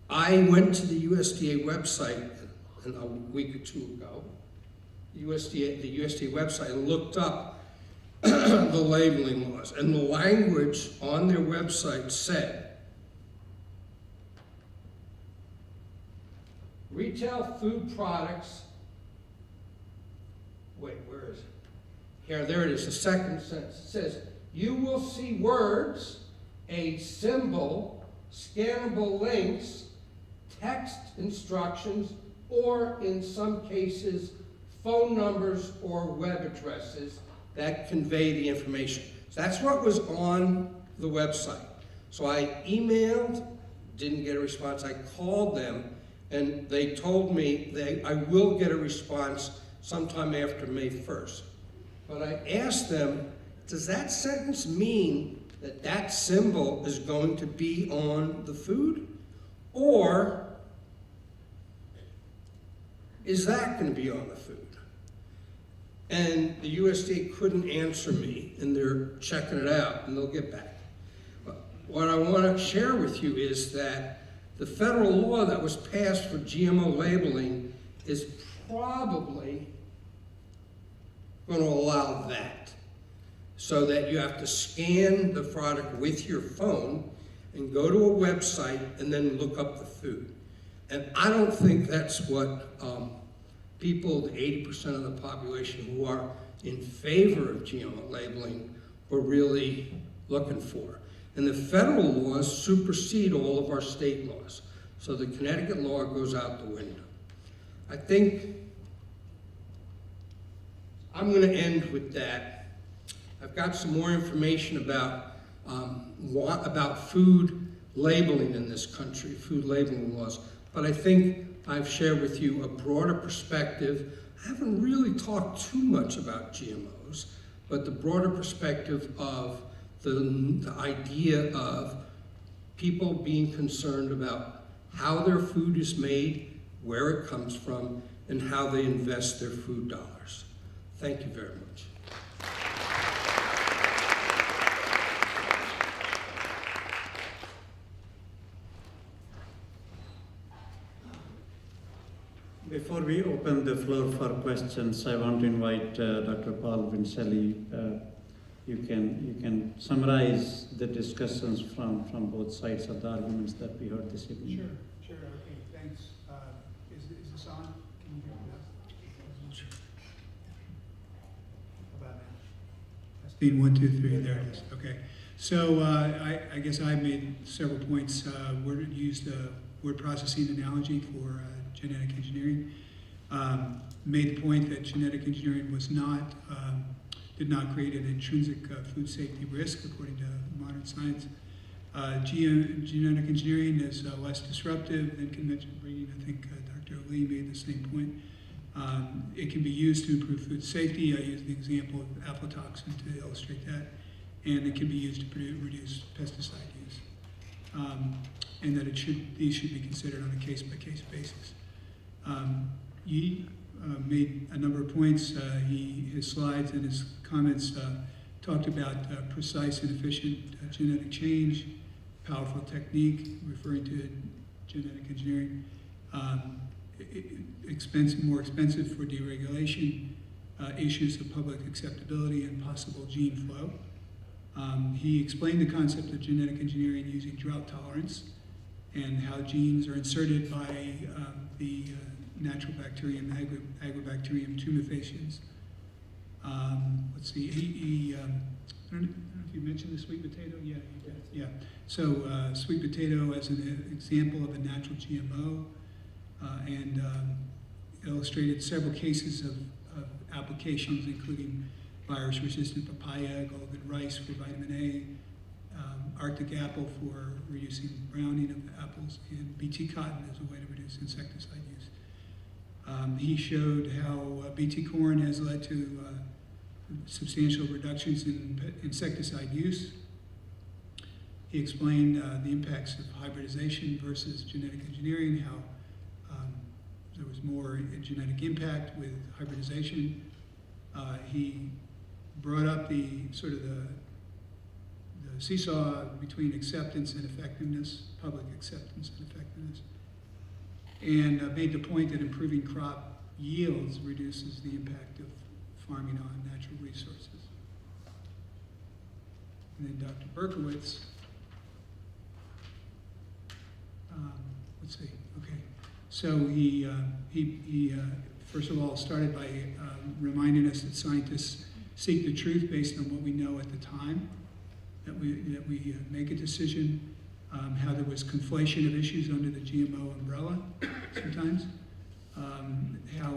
I went to the USDA website a week or two ago, the USDA website, and looked up the labeling laws. And the language on their website said, retail food products, wait, where is it? Here, there it is, the second sentence. It says, you will see words, a symbol, scannable links, text instructions, or in some cases, phone numbers or web addresses that convey the information. So that's what was on the website. So I emailed, didn't get a response. I called them, and they told me I will get a response sometime after May 1st. But I asked them, does that sentence mean that that symbol is going to be on the food? Or is that going to be on the food? And the USDA couldn't answer me, and they're checking it out, and they'll get back. But what I want to share with you is that the federal law that was passed for GMO labeling is probably going to allow that, so that you have to scan the product with your phone and go to a website and then look up the food. And I don't think that's what people, the 80% of the population who are in favor of GMO labeling, were really looking for. And the federal laws supersede all of our state laws. So the Connecticut law goes out the window. I think I'm going to end with that. I've got some more information about food labeling in this country, food labeling laws. But I think I've shared with you a broader perspective. I haven't really talked too much about GMOs, but the broader perspective of the idea of people being concerned about how their food is made, where it comes from, and how they invest their food dollars. Thank you very much. Before we open the floor for questions, I want to invite Dr. Paul Vincelli. You can summarize the discussions from both sides of the arguments that we heard this evening. Sure, okay, thanks. Is this on? Can you hear me now? Sure. How about now? Testing 1, 2, 3, there it is, okay. So I guess I made several points. Used the word processing analogy for genetic engineering. Made the point that genetic engineering was not did not create an intrinsic food safety risk, according to modern science. Genetic engineering is less disruptive than conventional breeding. I think Dr. Lee made the same point. It can be used to improve food safety. I used the example of aflatoxin to illustrate that. And it can be used to reduce pesticide use. And that these should be considered on a case-by-case basis. He made a number of points. His slides and his comments talked about precise and efficient genetic change, powerful technique, referring to genetic engineering, more expensive for deregulation, issues of public acceptability, and possible gene flow. He explained the concept of genetic engineering using drought tolerance and how genes are inserted by the natural bacterium, Agrobacterium tumefaciens. Let's see, I don't know if you mentioned the sweet potato. Yeah, you did. Yeah. So sweet potato as an example of a natural GMO, and illustrated several cases of applications, including virus-resistant papaya, golden rice for vitamin A, Arctic apple for reducing browning of apples, and BT cotton as a way to reduce insecticide use. He showed how BT corn has led to substantial reductions in insecticide use. He explained the impacts of hybridization versus genetic engineering, how there was more genetic impact with hybridization. He brought up the sort of the seesaw between acceptance and effectiveness, public acceptance and effectiveness, and made the point that improving crop yields reduces the impact of farming on natural resources. And then Dr. Berkowitz, let's see, okay. So he first of all started by reminding us that scientists seek the truth based on what we know at the time that we make a decision. How there was conflation of issues under the GMO umbrella sometimes. How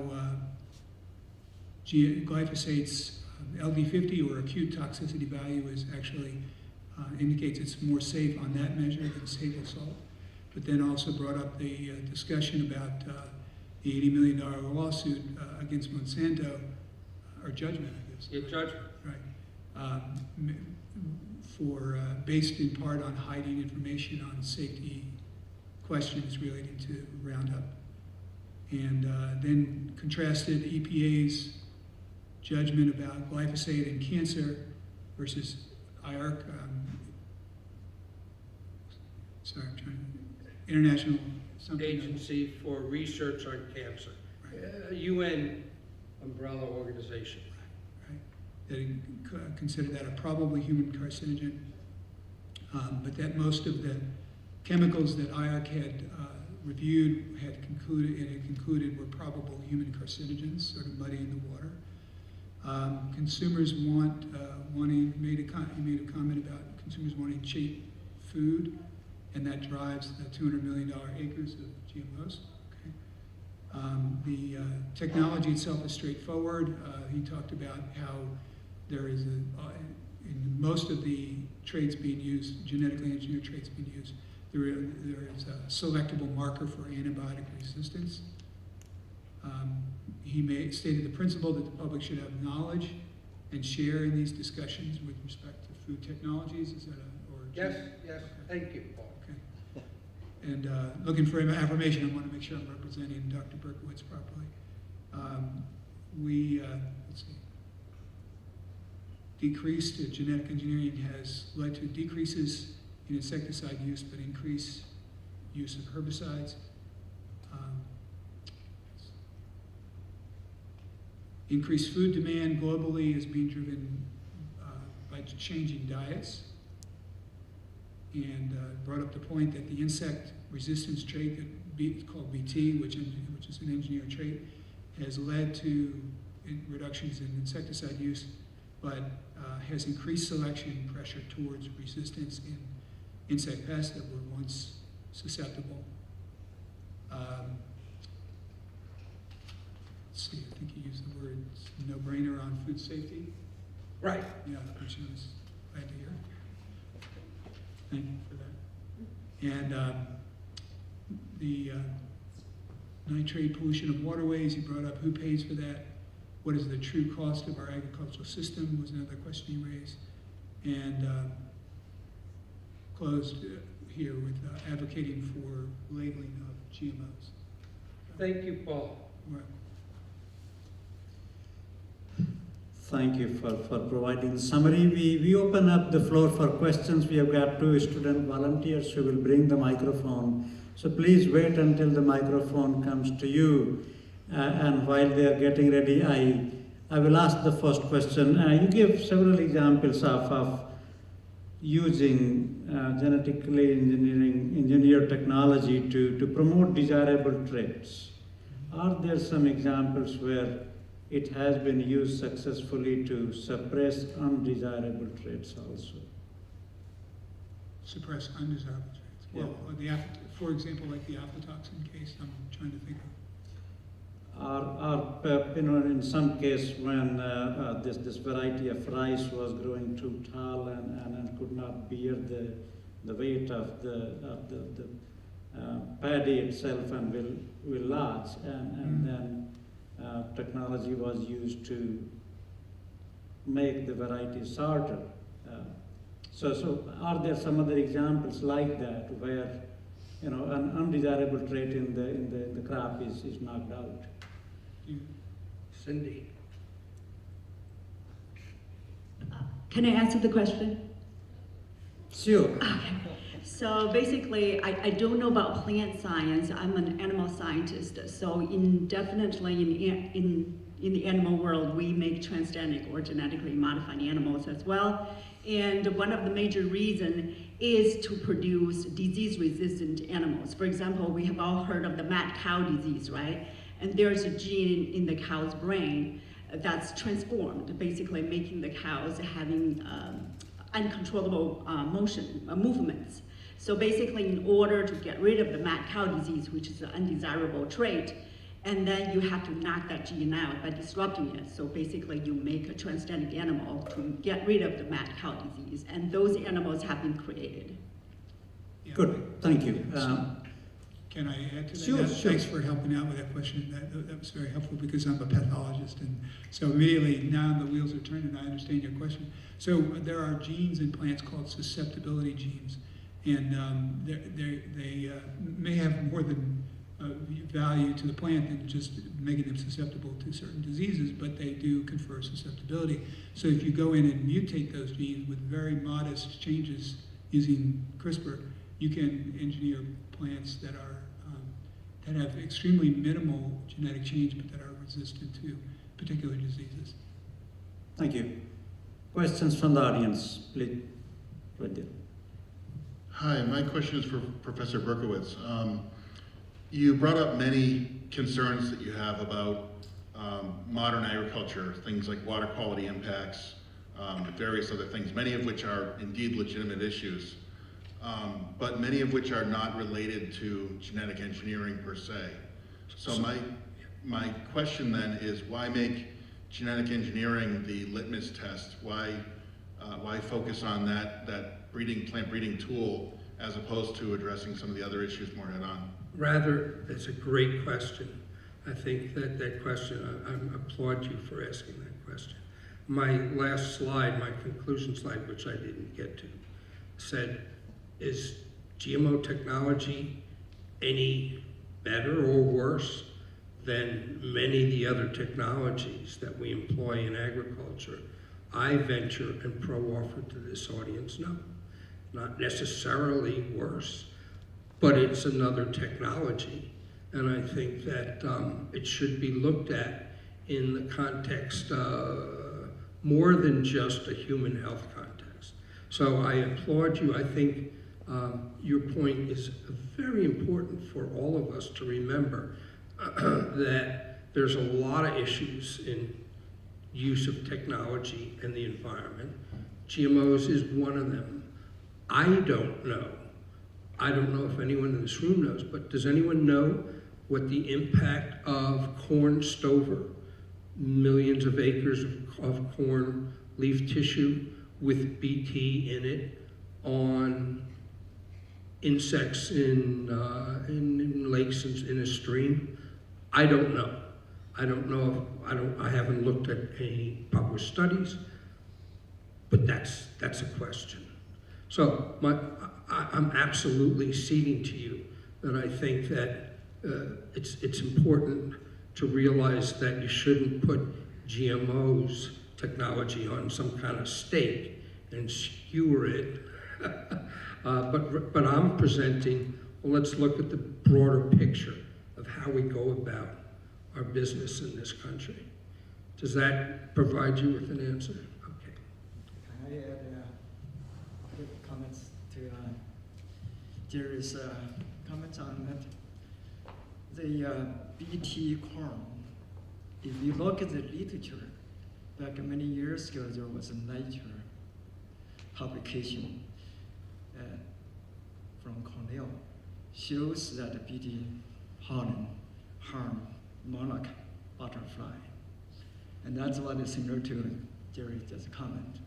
glyphosate's LD50 or acute toxicity value is actually indicates it's more safe on that measure than table salt. But then also brought up the discussion about the $80 million lawsuit against Monsanto, or judgment, I guess. Yeah, judgment. Right. Based in part on hiding information on safety questions relating to Roundup. And then contrasted EPA's judgment about glyphosate and cancer versus IARC, International something. Agency for Research on Cancer, Right. UN umbrella organization. Right. That considered that a probably human carcinogen, but that most of the chemicals that IARC had reviewed had concluded were probable human carcinogens, sort of muddying the water. Consumers he made a comment about consumers wanting cheap food, and that drives the $200 million acres of GMOs. Okay. The technology itself is straightforward. He talked about how there is in most of the traits being used, genetically engineered traits being used, there is a selectable marker for antibiotic resistance. He stated the principle that the public should have knowledge and share in these discussions with respect to food technologies. Is that Yes, thank you, Paul. Okay. And looking for affirmation, I want to make sure I'm representing Dr. Berkowitz properly. Let's see. Decreased genetic engineering has led to decreases in insecticide use, but increased use of herbicides. Increased food demand globally is being driven by changing diets, and brought up the point that the insect resistance trait that called BT, which is an engineered trait, has led to reductions in insecticide use, but has increased selection pressure towards resistance in insect pests that were once susceptible. Let's see, I think he used the word no-brainer on food safety. Right. Yeah, which I was glad to hear. Thank you for that. And the nitrate pollution of waterways, he brought up who pays for that, what is the true cost of our agricultural system was another question he raised. And closed here with advocating for labeling of GMOs. Thank you, Paul. Right. Thank you for providing the summary. We open up the floor for questions. We have got 2 student volunteers who will bring the microphone. So please wait until the microphone comes to you. And while they are getting ready, I will ask the first question. You gave several examples of using genetically engineered technology to promote desirable traits. Are there some examples where it has been used successfully to suppress undesirable traits also? Suppress undesirable traits. Yeah. Well, for example, like the aflatoxin case, I'm trying to think of. In some case when this variety of rice was growing too tall and could not bear the weight of the paddy itself and will lodge, and then technology was used to make the variety shorter. So are there some other examples like that where an undesirable trait in the crop is knocked out? Cindy. Can I answer the question? Sure. Okay. So basically, I don't know about plant science. I'm an animal scientist. So definitely in the animal world, we make transgenic or genetically modified animals as well. And one of the major reasons is to produce disease-resistant animals. For example, we have all heard of the mad cow disease, right? And there's a gene in the cow's brain that's transformed, basically making the cows having uncontrollable movements. So basically, in order to get rid of the mad cow disease, which is an undesirable trait, and then you have to knock that gene out by disrupting it. So basically, you make a transgenic animal to get rid of the mad cow disease, and those animals have been created. Yeah. Good, thank you. Can I add to that? Sure. Thanks for helping out with that question. That was very helpful because I'm a pathologist, and so immediately now the wheels are turning. I understand your question. So there are genes in plants called susceptibility genes, and they may have more than value to the plant than just making them susceptible to certain diseases, but they do confer susceptibility. So if you go in and mutate those genes with very modest changes using CRISPR, you can engineer plants that are that have extremely minimal genetic change, but that are resistant to particular diseases. Thank you. Questions from the audience, please. Right there. Hi, my question is for Professor Berkowitz. You brought up many concerns that you have about modern agriculture, things like water quality impacts, various other things, many of which are indeed legitimate issues, but many of which are not related to genetic engineering per se. So my question then is, why make genetic engineering the litmus test? Why focus on that plant breeding tool as opposed to addressing some of the other issues more head on? Rather, it's a great question. I think that question, I applaud you for asking that question. My last slide, my conclusion slide, which I didn't get to, said, is GMO technology any better or worse than many of the other technologies that we employ in agriculture? I venture and pro-offer to this audience, no, not necessarily worse, but it's another technology. And I think that it should be looked at in the context more than just a human health context. So I applaud you. I think your point is very important for all of us to remember that there's a lot of issues in use of technology and the environment. GMOs is one of them. I don't know if anyone in this room knows, but does anyone know what the impact of corn stover, millions of acres of corn leaf tissue with BT in it, on insects in lakes and in a stream? I don't know. I haven't looked at any published studies, but that's a question. So I'm absolutely ceding to you that I think that it's important to realize that you shouldn't put GMOs technology on some kind of stake and skewer it. But I'm presenting, well, let's look at the broader picture of how we go about our business in this country. Does that provide you with an answer? Okay. Can I add quick comments to Gerry's comments on that? The BT corn, if you look at the literature, back many years ago, there was a Nature publication from Cornell, shows that BT pollen harm monarch butterfly. And that's what is similar to Gerry just comment.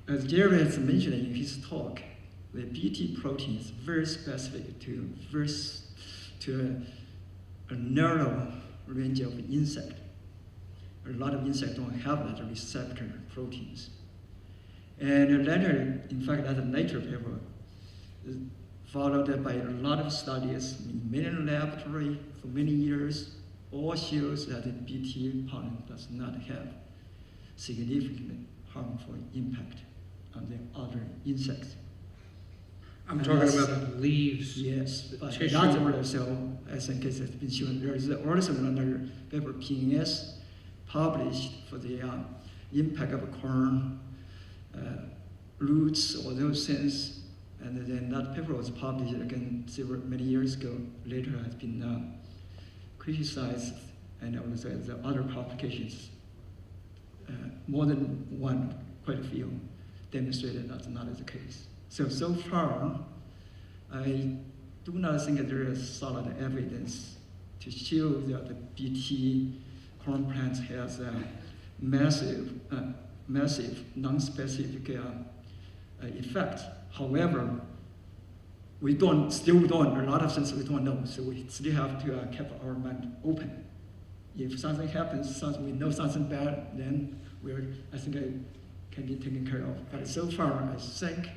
As Gerry has mentioned in his talk, the BT protein is very specific to a narrow range of insect. A lot of insects don't have that receptor proteins. And later, in fact, that Nature paper is followed by a lot of studies in many laboratories for many years, all shows that the BT pollen does not have significant harmful impact on the other insects. I'm talking about the leaves. Yes, the but tissue. not also, as in case it's been shown, there is also another paper, PNS, published for the impact of corn, roots, all those things. And then that paper was published again many years ago. Later has been criticized, and also the other publications, more than one, quite a few, demonstrated that's not the case. So far, I do not think that there is solid evidence to show that the BT corn plants has a massive, non-specific effect. However, still don't, a lot of things we don't know, so we still have to keep our mind open. If something happens, we know something bad, then I think it can be taken care of. But so far, I think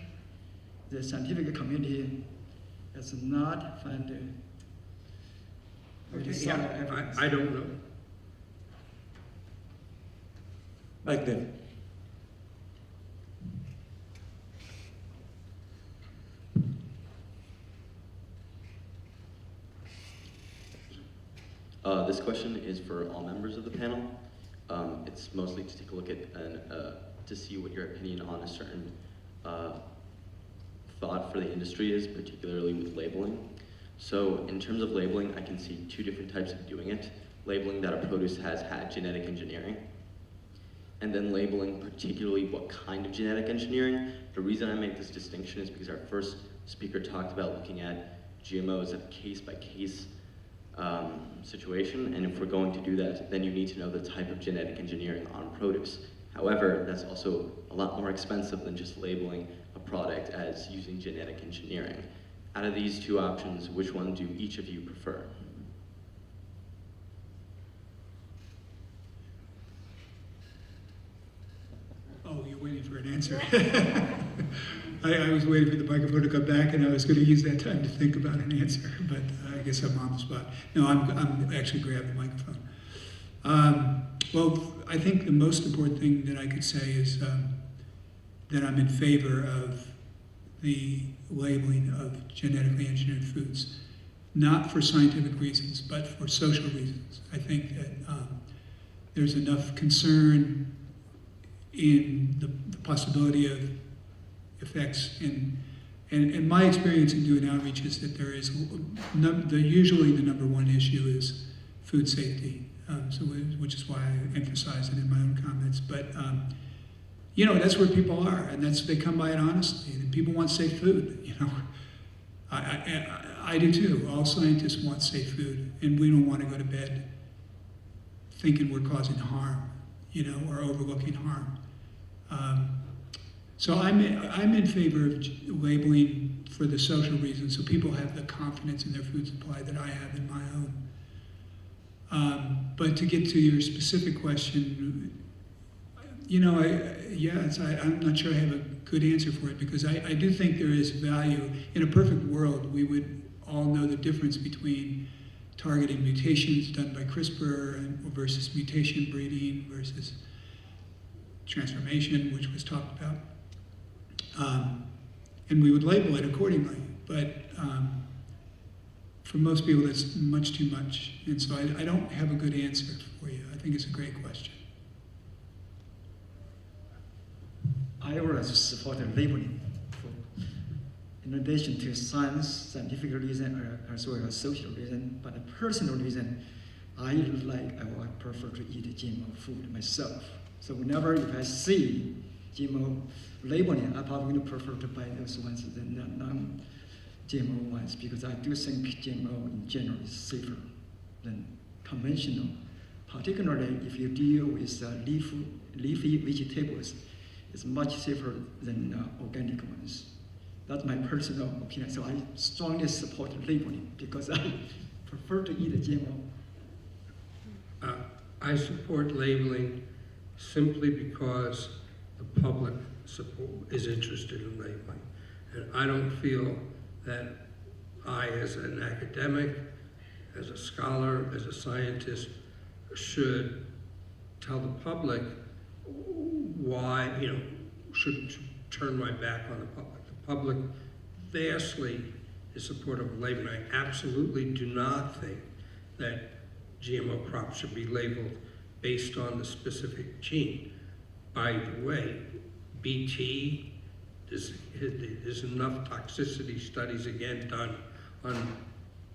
the scientific community has not found really solid evidence. I don't know. Back there. This question is for all members of the panel. It's mostly to take a look at and to see what your opinion on a certain thought for the industry is, particularly with labeling. So in terms of labeling, I can see two different types of doing it. Labeling that a produce has had genetic engineering, and then labeling particularly what kind of genetic engineering. The reason I make this distinction is because our first speaker talked about looking at GMOs as a case-by-case situation, and if we're going to do that, then you need to know the type of genetic engineering on produce. However, that's also a lot more expensive than just labeling a product as using genetic engineering. Out of these two options, which one do each of you prefer? Oh, you're waiting for an answer. I was waiting for the microphone to come back, and I was going to use that time to think about an answer, but I guess I'm on the spot. No, I'm actually grabbing the microphone. Well, I think the most important thing that I could say is that I'm in favor of the labeling of genetically engineered foods, not for scientific reasons, but for social reasons. I think that there's enough concern in the possibility of effects, and my experience in doing outreach is that there is usually the number one issue is food safety, which is why I emphasize it in my own comments. But you know, that's where people are, and they come by it honestly, and people want safe food. You know, I do too. All scientists want safe food, and we don't want to go to bed thinking we're causing harm, you know, or overlooking harm. So I'm in favor of labeling for the social reasons, so people have the confidence in their food supply that I have in my own. But to get to your specific question, you know, I'm not sure I have a good answer for it, because I do think there is value. In a perfect world, we would all know the difference between targeting mutations done by CRISPR versus mutation breeding versus transformation, which was talked about. And we would label it accordingly. But for most people, that's much too much. And so I don't have a good answer for you. I think it's a great question. I always support labeling. In addition to scientific reason, as well as social reason, but a personal reason, I prefer to eat GMO food myself. So whenever if I see GMO labeling, I'm probably going to prefer to buy those ones than the non-GMO ones, because I do think GMO in general is safer than conventional, particularly if you deal with leafy vegetables. It's much safer than organic ones. That's my personal opinion. So I strongly support labeling because I prefer to eat a GMO. I support labeling simply because the public is interested in labeling. And I don't feel that I, as an academic, as a scholar, as a scientist, should tell the public why, you know, should turn my back on the public. The public vastly is supportive of labeling. I absolutely do not think that GMO crops should be labeled based on the specific gene. By the way, BT, there's enough toxicity studies again done on,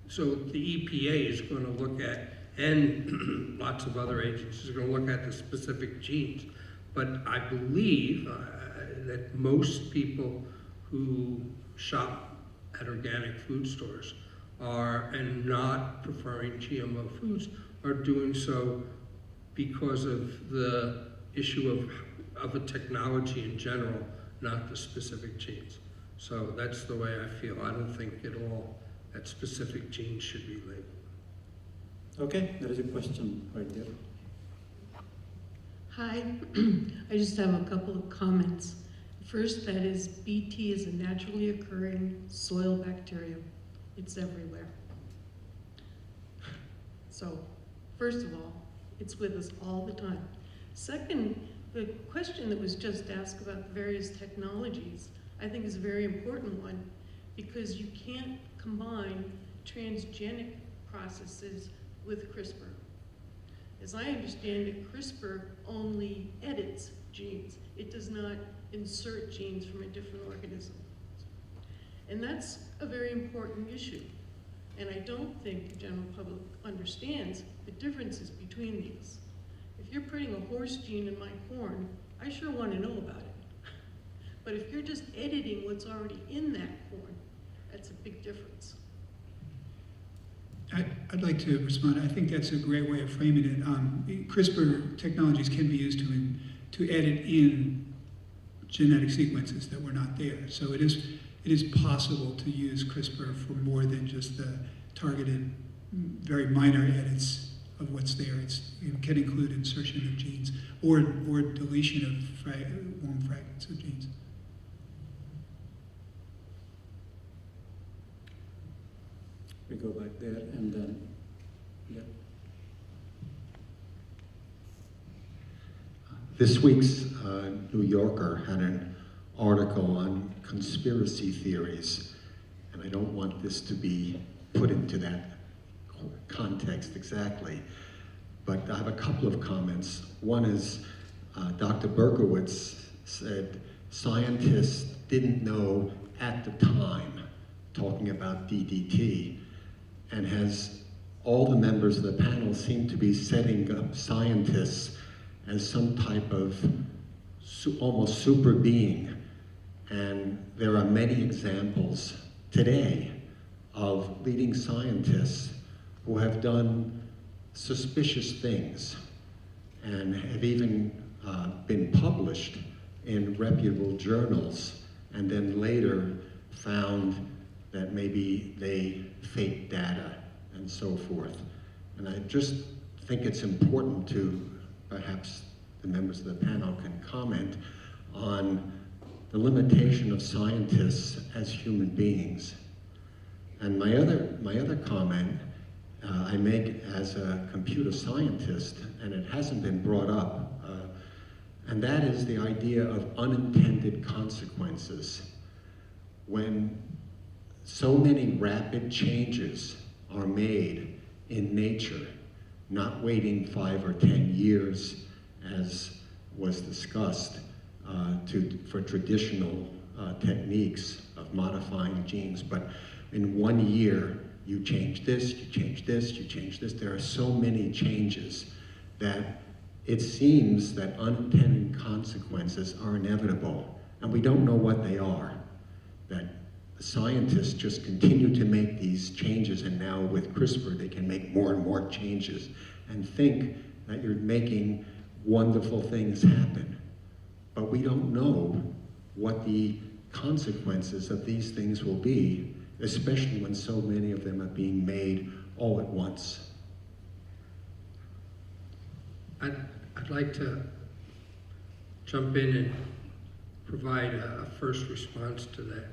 so the EPA is going to look at, and lots of other agencies are going to look at the specific genes. But I believe that most people who shop at organic food stores and not preferring GMO foods are doing so because of the issue of a technology in general, not the specific genes. So that's the way I feel. I don't think at all that specific genes should be labeled. Okay, there is a question right there. Hi, I just have a couple of comments. First, that is, BT is a naturally occurring soil bacterium. It's everywhere. So, first of all, it's with us all the time. Second, the question that was just asked about the various technologies, I think is a very important one, because you can't combine transgenic processes with CRISPR. As I understand it, CRISPR only edits genes. It does not insert genes from a different organism. And that's a very important issue. And I don't think the general public understands the differences between these. If you're putting a horse gene in my corn, I sure want to know about it. But if you're just editing what's already in that corn, that's a big difference. I'd like to respond. I think that's a great way of framing it. CRISPR technologies can be used to edit in genetic sequences that were not there. So it is possible to use CRISPR for more than just the targeted, very minor edits of what's there. It can include insertion of genes or deletion of long fragments of genes. We go back there and then, yeah. This week's New Yorker had an article on conspiracy theories, and I don't want this to be put into that context exactly, but I have a couple of comments. One is Dr. Berkowitz said scientists didn't know at the time, talking about DDT, and has all the members of the panel seem to be setting up scientists as some type of almost super being. And there are many examples today of leading scientists who have done suspicious things and have even been published in reputable journals, and then later found that maybe they faked data and so forth. And I just think it's important to, perhaps the members of the panel can comment on the limitation of scientists as human beings. And my other comment I make as a computer scientist, and it hasn't been brought up, and that is the idea of unintended consequences. When so many rapid changes are made in nature, not waiting 5 or 10 years as was discussed for traditional techniques of modifying genes, but in 1 year you change this, you change this, you change this. There are so many changes that it seems that unintended consequences are inevitable, and we don't know what they are. That scientists just continue to make these changes, and now with CRISPR they can make more and more changes and think that you're making wonderful things happen. But we don't know what the consequences of these things will be, especially when so many of them are being made all at once. I'd like to jump in and provide a first response to that.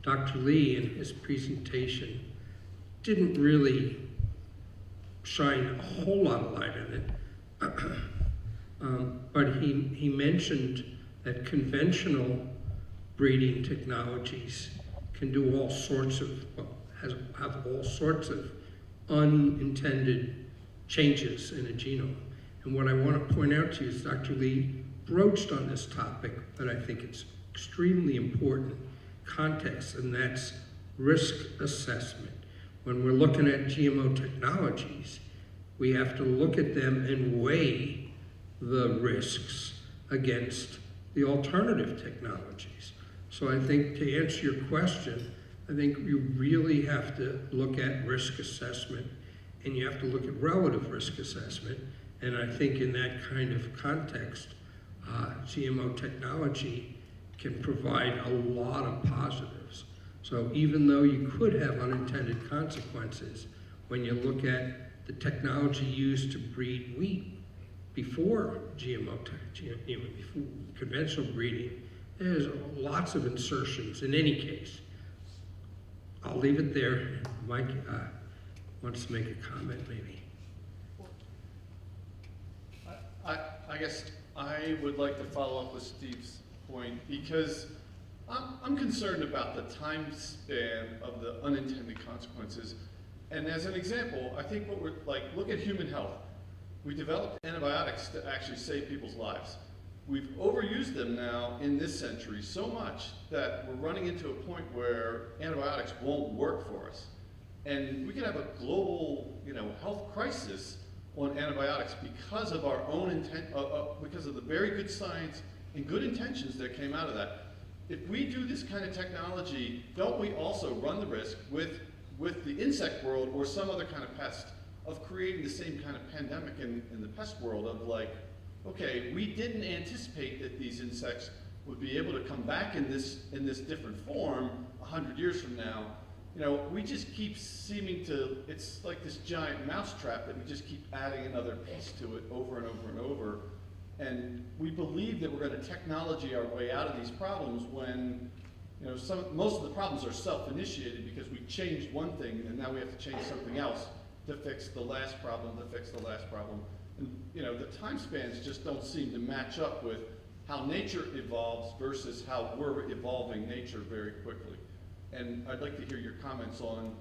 Dr. Lee, in his presentation, didn't really shine a whole lot of light on it, but he mentioned that conventional breeding technologies can do all sorts of, have all sorts of unintended changes in a genome. And what I want to point out to you is Dr. Lee broached on this topic, but I think it's extremely important context, and that's risk assessment. When we're looking at GMO technologies, we have to look at them and weigh the risks against the alternative technologies. So I think to answer your question, I think you really have to look at risk assessment, and you have to look at relative risk assessment. And I think in that kind of context, GMO technology can provide a lot of positives. So even though you could have unintended consequences, when you look at the technology used to breed wheat before GMO, before conventional breeding, there's lots of insertions in any case. I'll leave it there. Mike wants to make a comment, maybe. I guess I would like to follow up with Steve's point, because I'm concerned about the time span of the unintended consequences. And as an example, I think what we're like, look at human health. We developed antibiotics to actually save people's lives. We've overused them now in this century so much that we're running into a point where antibiotics won't work for us. And we could have a global, health crisis on antibiotics because of our own intent, because of the very good science and good intentions that came out of that. If we do this kind of technology, don't we also run the risk with the insect world or some other kind of pest of creating the same kind of pandemic in the pest world of like, okay, we didn't anticipate that these insects would be able to come back in this different form 100 years from now. We just keep seeming to, it's like this giant mousetrap that we just keep adding another piece to it over and over and over. And we believe that we're going to technology our way out of these problems when, most of the problems are self-initiated because we changed one thing and now we have to change something else to fix the last problem, And, the time spans just don't seem to match up with how nature evolves versus how we're evolving nature very quickly. And I'd like to hear your comments on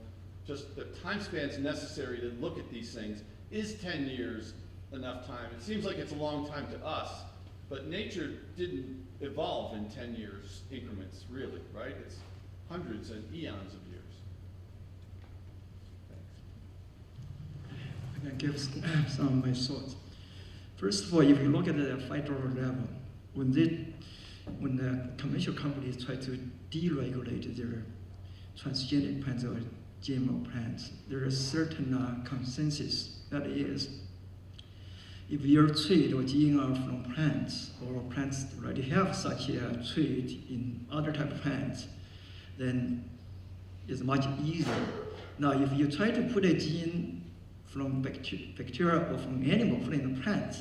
just the time spans necessary to look at these things. Is 10 years enough time? It seems like it's a long time to us, but nature didn't evolve in 10 years increments, really, right? It's hundreds and eons of years. I can give some of my thoughts. First of all, if you look at the federal level, when the commercial companies try to deregulate their transgenic plants or GMO plants, there is certain consensus. That is, if your trait or gene are from plants, or plants already have such a trait in other type of plants, then it's much easier. Now, if you try to put a gene from bacteria or from animal, put in the plants,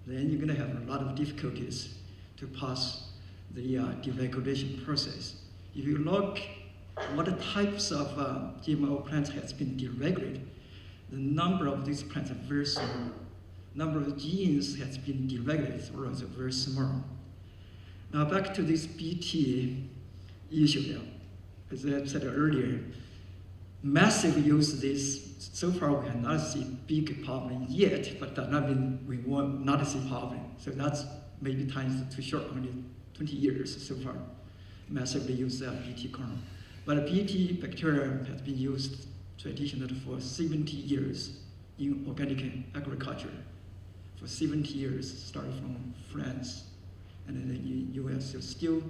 then you're going to have a lot of difficulties to pass the deregulation process. If you look what types of GMO plants has been deregulated, the number of these plants are very small. Number of genes has been deregulated, or also very small. Now back to this BT issue now. As I said earlier, massive use of this, so far we have not seen big problem yet, but that doesn't mean we will not see problem. So maybe time is too short, only 20 years so far, massively used BT kernel. But BT bacteria has been used traditionally for 70 years in organic agriculture. For 70 years, starting from France and then the US, so still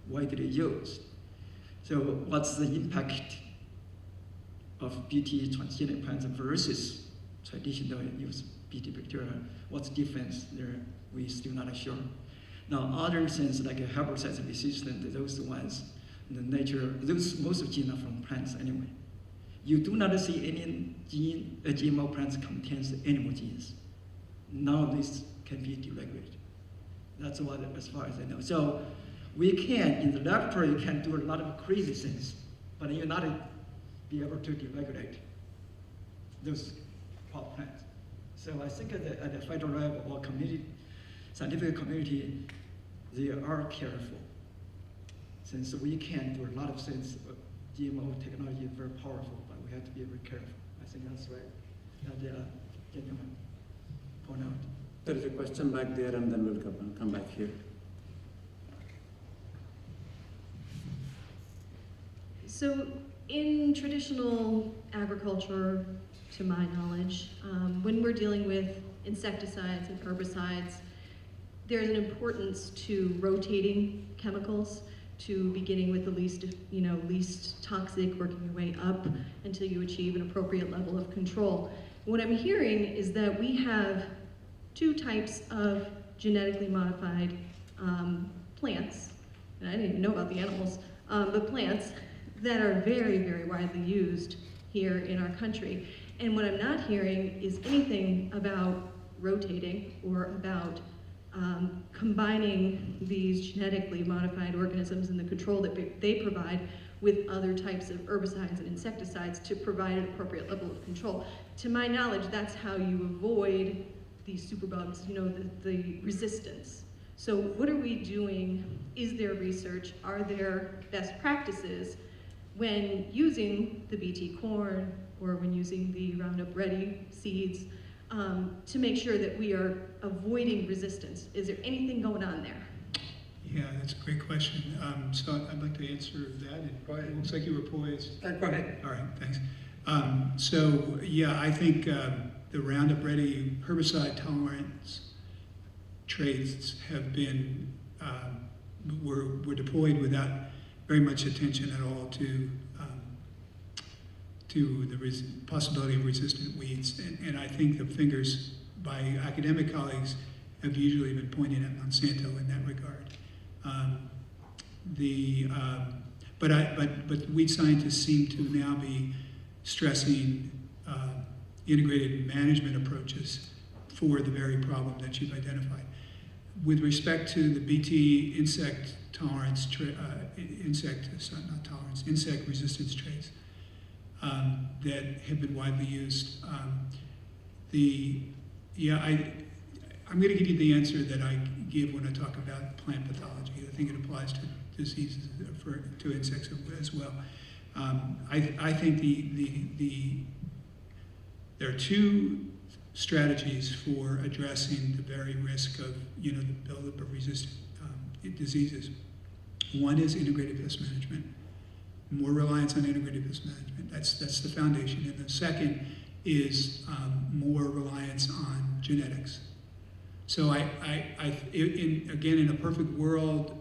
widely used. So what's the impact of BT transgenic plants versus traditional use BT bacteria? What's the difference there? We're still not sure. Now, other things like herbicide resistant, those ones, the nature, most of genes are from plants anyway. You do not see any GMO plants contains animal genes. None of these can be deregulated. That's what, as far as I know. So we can, in the laboratory, you can do a lot of crazy things, but you're not be able to deregulate those crop plants. So I think at the federal level or scientific community, they are careful. Since we can do a lot of things, GMO technology is very powerful, but we have to be very careful. I think that's right. That gentleman point out. There is a question back there, and then we'll come back here. So in traditional agriculture, to my knowledge, when we're dealing with insecticides and herbicides, there's an importance to rotating chemicals, to beginning with the least toxic, working your way up until you achieve an appropriate level of control. What I'm hearing is that we have two types of genetically modified plants, and I didn't even know about the animals, but plants that are very, very widely used here in our country. And what I'm not hearing is anything about rotating or about combining these genetically modified organisms and the control that they provide with other types of herbicides and insecticides to provide an appropriate level of control. To my knowledge, that's how you avoid these superbugs, the resistance. So what are we doing? Is there research? Are there best practices when using the BT corn or when using the Roundup Ready seeds to make sure that we are avoiding resistance? Is there anything going on there? Yeah, that's a great question. So I'd like to answer that. Go ahead. It looks like you were poised. Go ahead. All right, thanks. So, yeah, I think the Roundup Ready herbicide tolerance traits have been, were deployed without very much attention at all to the possibility of resistant weeds. And I think the fingers by academic colleagues have usually been pointed at Monsanto in that regard. But weed scientists seem to now be stressing integrated management approaches for the very problem that you've identified. With respect to the BT insect tolerance, insect resistance traits that have been widely used, I'm going to give you the answer that I give when I talk about plant pathology. I think it applies to diseases, to insects as well. I think there are two strategies for addressing the very risk of the buildup of resistant diseases. One is integrated pest management, more reliance on integrated pest management. That's the foundation. And the second is more reliance on genetics. So again, in a perfect world,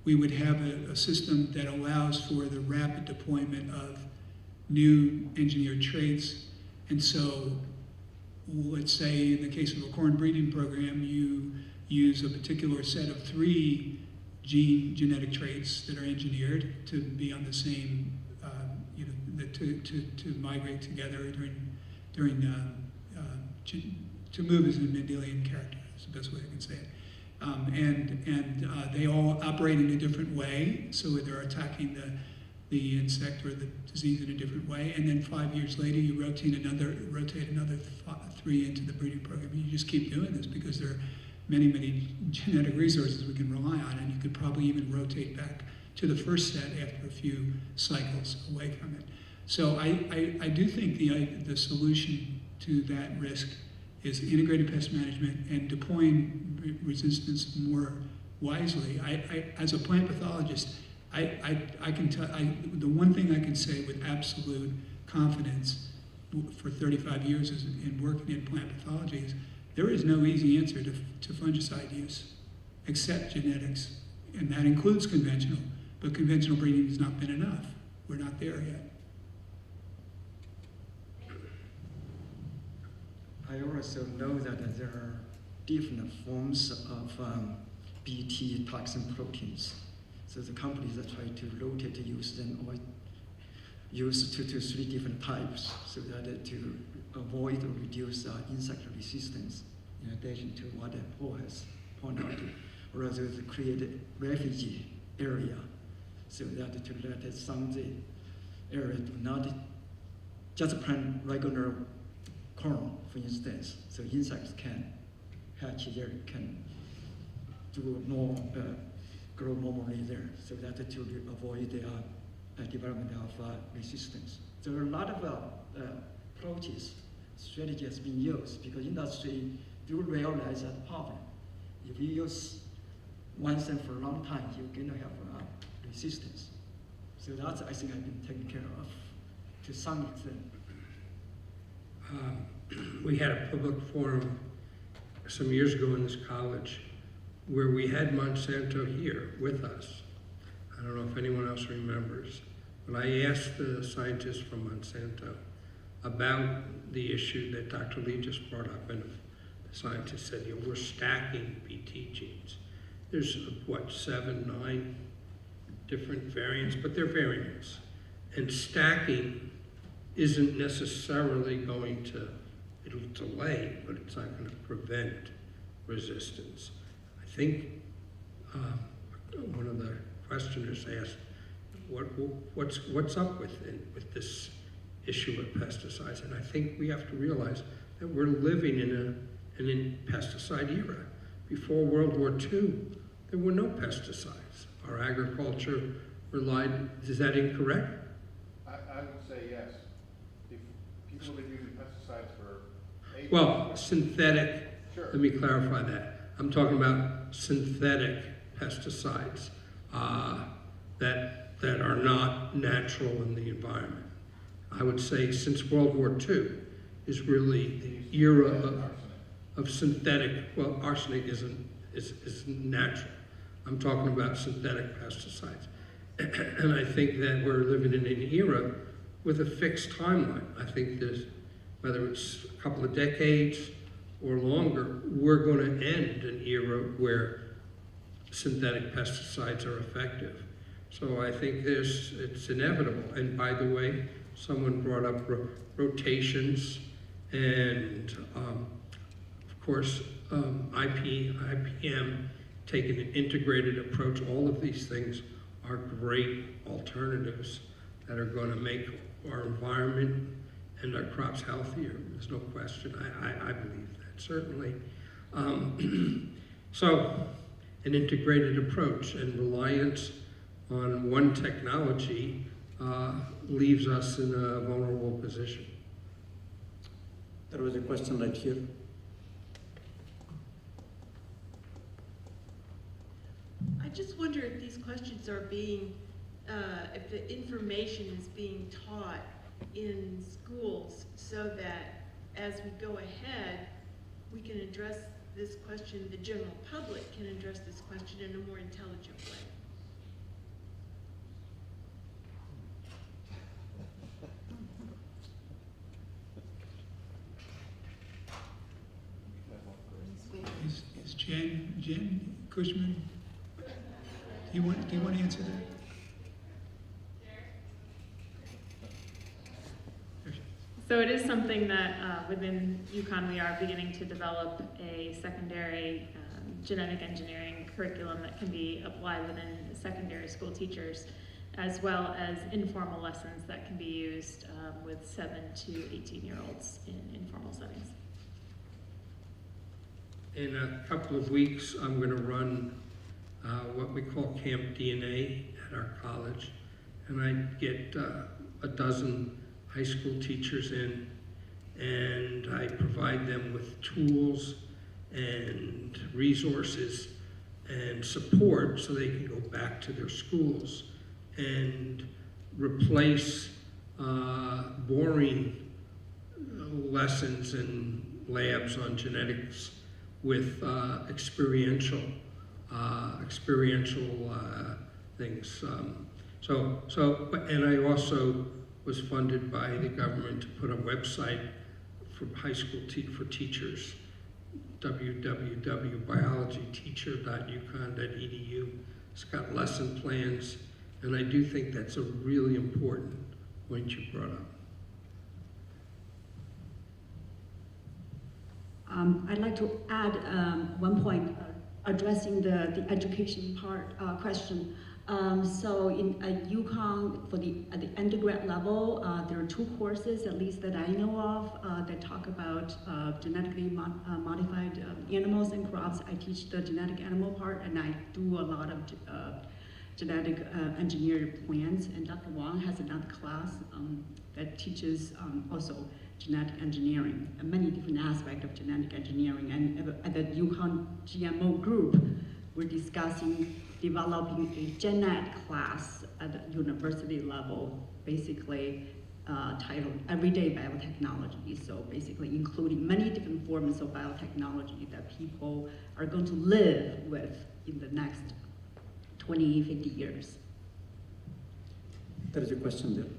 we would have a system that allows for the rapid deployment of new engineered traits. And so, let's say in the case of a corn breeding program, you use a particular set of 3 genetic traits that are engineered to be on the same, to migrate together to move as a Mendelian character, is the best way I can say it. And they all operate in a different way, so they're attacking the insect or the disease in a different way. And then 5 years later, you rotate another 3 into the breeding program. You just keep doing this because there are many, many genetic resources we can rely on, and you could probably even rotate back to the first set after a few cycles away from it. So I do think the solution to that risk is integrated pest management and deploying resistance more wisely. As a plant pathologist, I can tell, the one thing I can say with absolute confidence for 35 years in working in plant pathology is there is no easy answer to fungicide use except genetics, and that includes conventional, but conventional breeding has not been enough. We're not there yet. I also know that there are different forms of BT toxin proteins. So the companies that try to rotate to use them or use 2 to 3 different types so that to avoid or reduce insect resistance, in addition to what Paul has pointed out, or rather to create a refugee area so that to let some of the area do not just plant regular corn, for instance, so insects can hatch there, can do more, grow normally there, so that to avoid the development of resistance. There are a lot of approaches, strategy has been used because industry do realize that problem. If you use one thing for a long time, you're going to have resistance. So that's, I think, I've been taken care of to some extent. We had a public forum some years ago in this college where we had Monsanto here with us. I don't know if anyone else remembers, but I asked the scientists from Monsanto about the issue that Dr. Lee just brought up, and the scientist said, we're stacking BT genes. There's, 7, 9 different variants, but they're variants. And stacking isn't necessarily going to, it'll delay, but it's not going to prevent resistance. I think one of the questioners asked, what's up with this issue of pesticides? And I think we have to realize that we're living in an pesticide era. Before World War II, there were no pesticides. Our agriculture relied, is that incorrect? I would say yes. People have been using pesticides for ages. Well, synthetic, Sure. Let me clarify that. I'm talking about synthetic pesticides that are not natural in the environment. I would say since World War II, is really the era of synthetic, well, arsenic is natural. I'm talking about synthetic pesticides. And I think that we're living in an era with a fixed timeline. I think there's, whether it's a couple of decades or longer, we're going to end an era where synthetic pesticides are effective. So I think it's inevitable. And by the way, someone brought up rotations and of course IPM, taking an integrated approach. All of these things are great alternatives that are going to make our environment and our crops healthier. There's no question. I believe that, certainly. So, an integrated approach and reliance on one technology leaves us in a vulnerable position. There was a question right here. I just wonder if these questions are being, if the information is being taught in schools so that as we go ahead, we can address this question, the general public can address this question in a more intelligent way. Is Jen Cushman? Do you want to answer that? So it is something that within UConn we are beginning to develop a secondary genetic engineering curriculum that can be applied within secondary school teachers, as well as informal lessons that can be used with 7 to 18-year-olds in informal settings. In a couple of weeks, I'm going to run what we call Camp DNA at our college, and I get a dozen high school teachers in, and I provide them with tools and resources and support so they can go back to their schools and replace boring lessons and labs on genetics with experiential things. And I also was funded by the government to put a website for high school for teachers, www.biologyteacher.uconn.edu. It's got lesson plans, and I do think that's a really important point you brought up. I'd like to add one point addressing the education part question. So in UConn, at the undergrad level, there are 2 courses, at least that I know of, that talk about genetically modified animals and crops. I teach the genetic animal part, and I do a lot of genetic engineered plants. And Dr. Wang has another class that teaches also genetic engineering, and many different aspects of genetic engineering. And at the UConn GMO group, we're discussing developing a gen ed class at the university level, basically titled Everyday Biotechnology. So basically including many different forms of biotechnology that people are going to live with in the next 20, 50 years. There is a question there.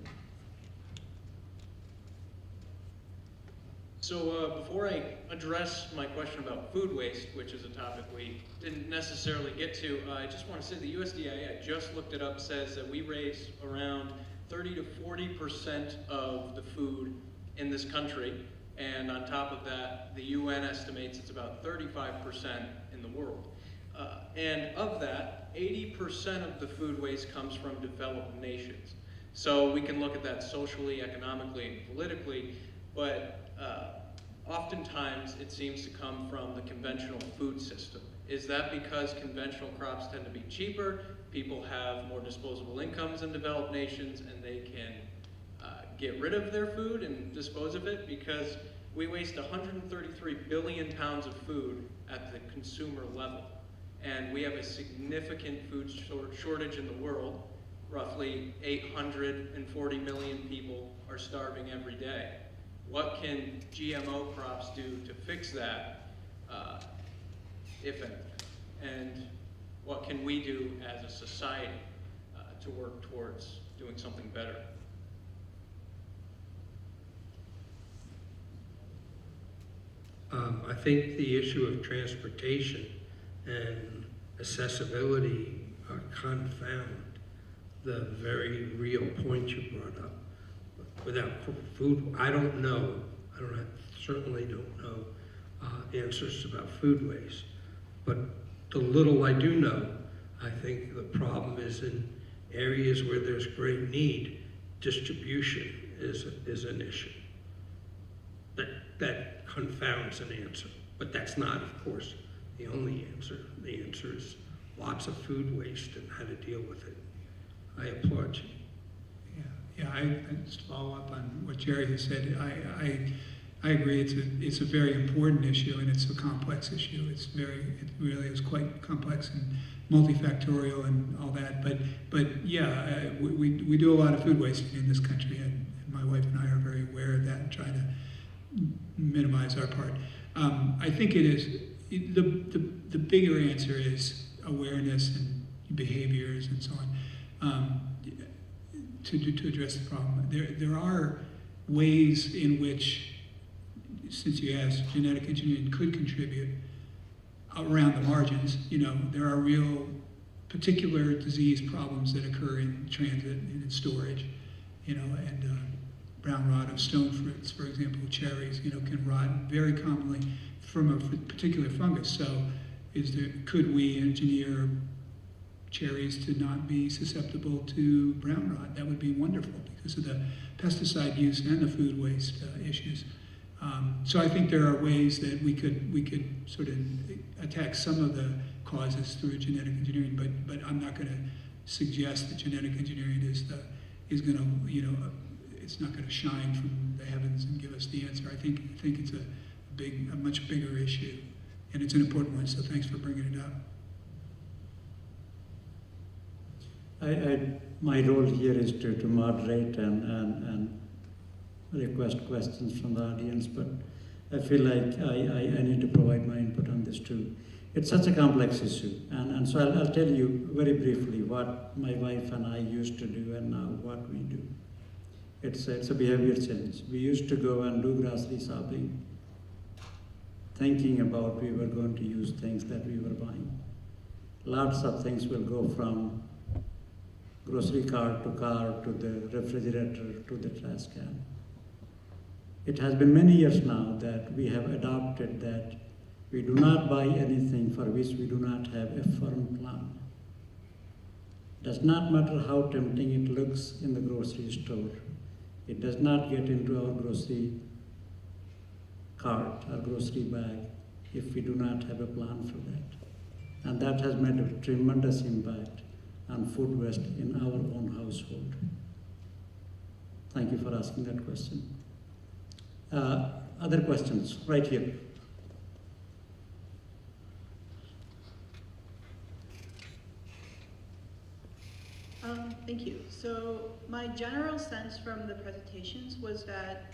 So before I address my question about food waste, which is a topic we didn't necessarily get to, I just want to say the USDA, I just looked it up, says that we raise around 30 to 40% of the food in this country. And on top of that, the UN estimates it's about 35% in the world. And of that, 80% of the food waste comes from developed nations. So we can look at that socially, economically, and politically, but oftentimes it seems to come from the conventional food system. Is that because conventional crops tend to be cheaper, people have more disposable incomes in developed nations, and they can get rid of their food and dispose of it? Because we waste 133 billion pounds of food at the consumer level, and we have a significant food shortage in the world, roughly 840 million people are starving every day. What can GMO crops do to fix that, if anything? And what can we do as a society to work towards doing something better? I think the issue of transportation and accessibility confound the very real point you brought up. Without food, I don't know, certainly don't know answers about food waste. But the little I do know, I think the problem is in areas where there's great need, distribution is an issue. That confounds an answer, but that's not, of course, the only answer. The answer is lots of food waste and how to deal with it. I applaud you. Yeah, I just follow up on what Gerry has said. I agree. It's a very important issue, and it's a complex issue. It really is quite complex and multifactorial and all that. But yeah, we do a lot of food waste in this country, and my wife and I are very aware of that and try to minimize our part. I think it is the bigger answer is awareness and behaviors and so on. To address the problem. There are ways in which, since you asked, genetic engineering could contribute around the margins. You know, there are real particular disease problems that occur in transit and in storage, you know, and brown rot of stone fruits, for example, cherries, you know, can rot very commonly from a particular fungus. So could we engineer cherries to not be susceptible to brown rot? That would be wonderful because of the pesticide use and the food waste issues. So I think there are ways that we could sort of attack some of the causes through genetic engineering, but I'm not going to suggest that genetic engineering is going to, you know, it's not going to shine from the heavens and give us the answer. I think it's a much bigger issue, and it's an important one. So thanks for bringing it up. My role here is to moderate and request questions from the audience, but I feel like I need to provide my input on this too. It's such a complex issue, and so I'll tell you very briefly what my wife and I used to do and now what we do. It's a behavior change. We used to go and do grocery shopping, thinking about we were going to use things that we were buying. Lots of things will go from grocery cart to the refrigerator to the trash can. It has been many years now that we have adopted that we do not buy anything for which we do not have a firm plan. Does not matter how tempting it looks in the grocery store. It does not get into our grocery cart or grocery bag if we do not have a plan for that. And that has made a tremendous impact on food waste in our own household. Thank you for asking that question. Other questions? Right here. Thank you. So my general sense from the presentations was that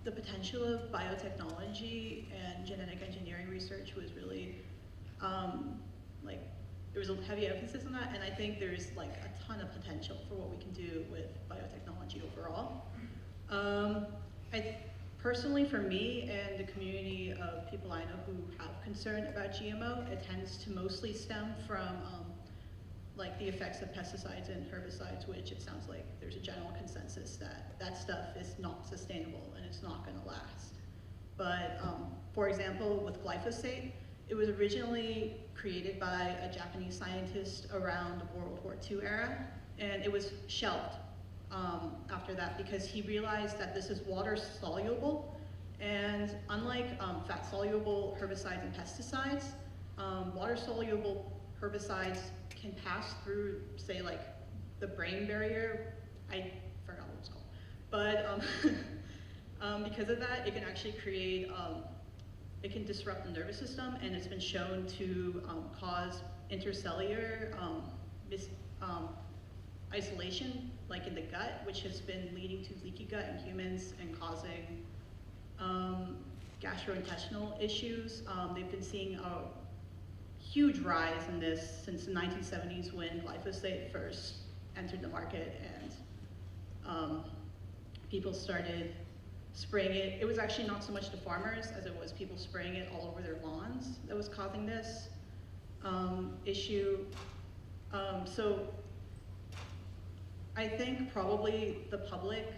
the potential of biotechnology and genetic engineering research was really there was a heavy emphasis on that, and I think there's like a ton of potential for what we can do with biotechnology overall. Personally, for me and the community of people I know who have concern about GMO, it tends to mostly stem from like the effects of pesticides and herbicides, which it sounds like there's a general consensus that that stuff is not sustainable and it's not going to last. But for example, with glyphosate, it was originally created by a Japanese scientist around the World War II era, and it was shelved after that because he realized that this is water soluble, and unlike fat soluble herbicides and pesticides, water soluble herbicides can pass through, say, like the brain barrier. I forgot what it's called, but because of that, it can actually create it can disrupt the nervous system, and it's been shown to cause intercellular, isolation, like in the gut, which has been leading to leaky gut in humans and causing gastrointestinal issues. They've been seeing a huge rise in this since the 1970s when glyphosate first entered the market and people started spraying it. It was actually not so much the farmers as it was people spraying it all over their lawns that was causing this issue. So I think probably the public,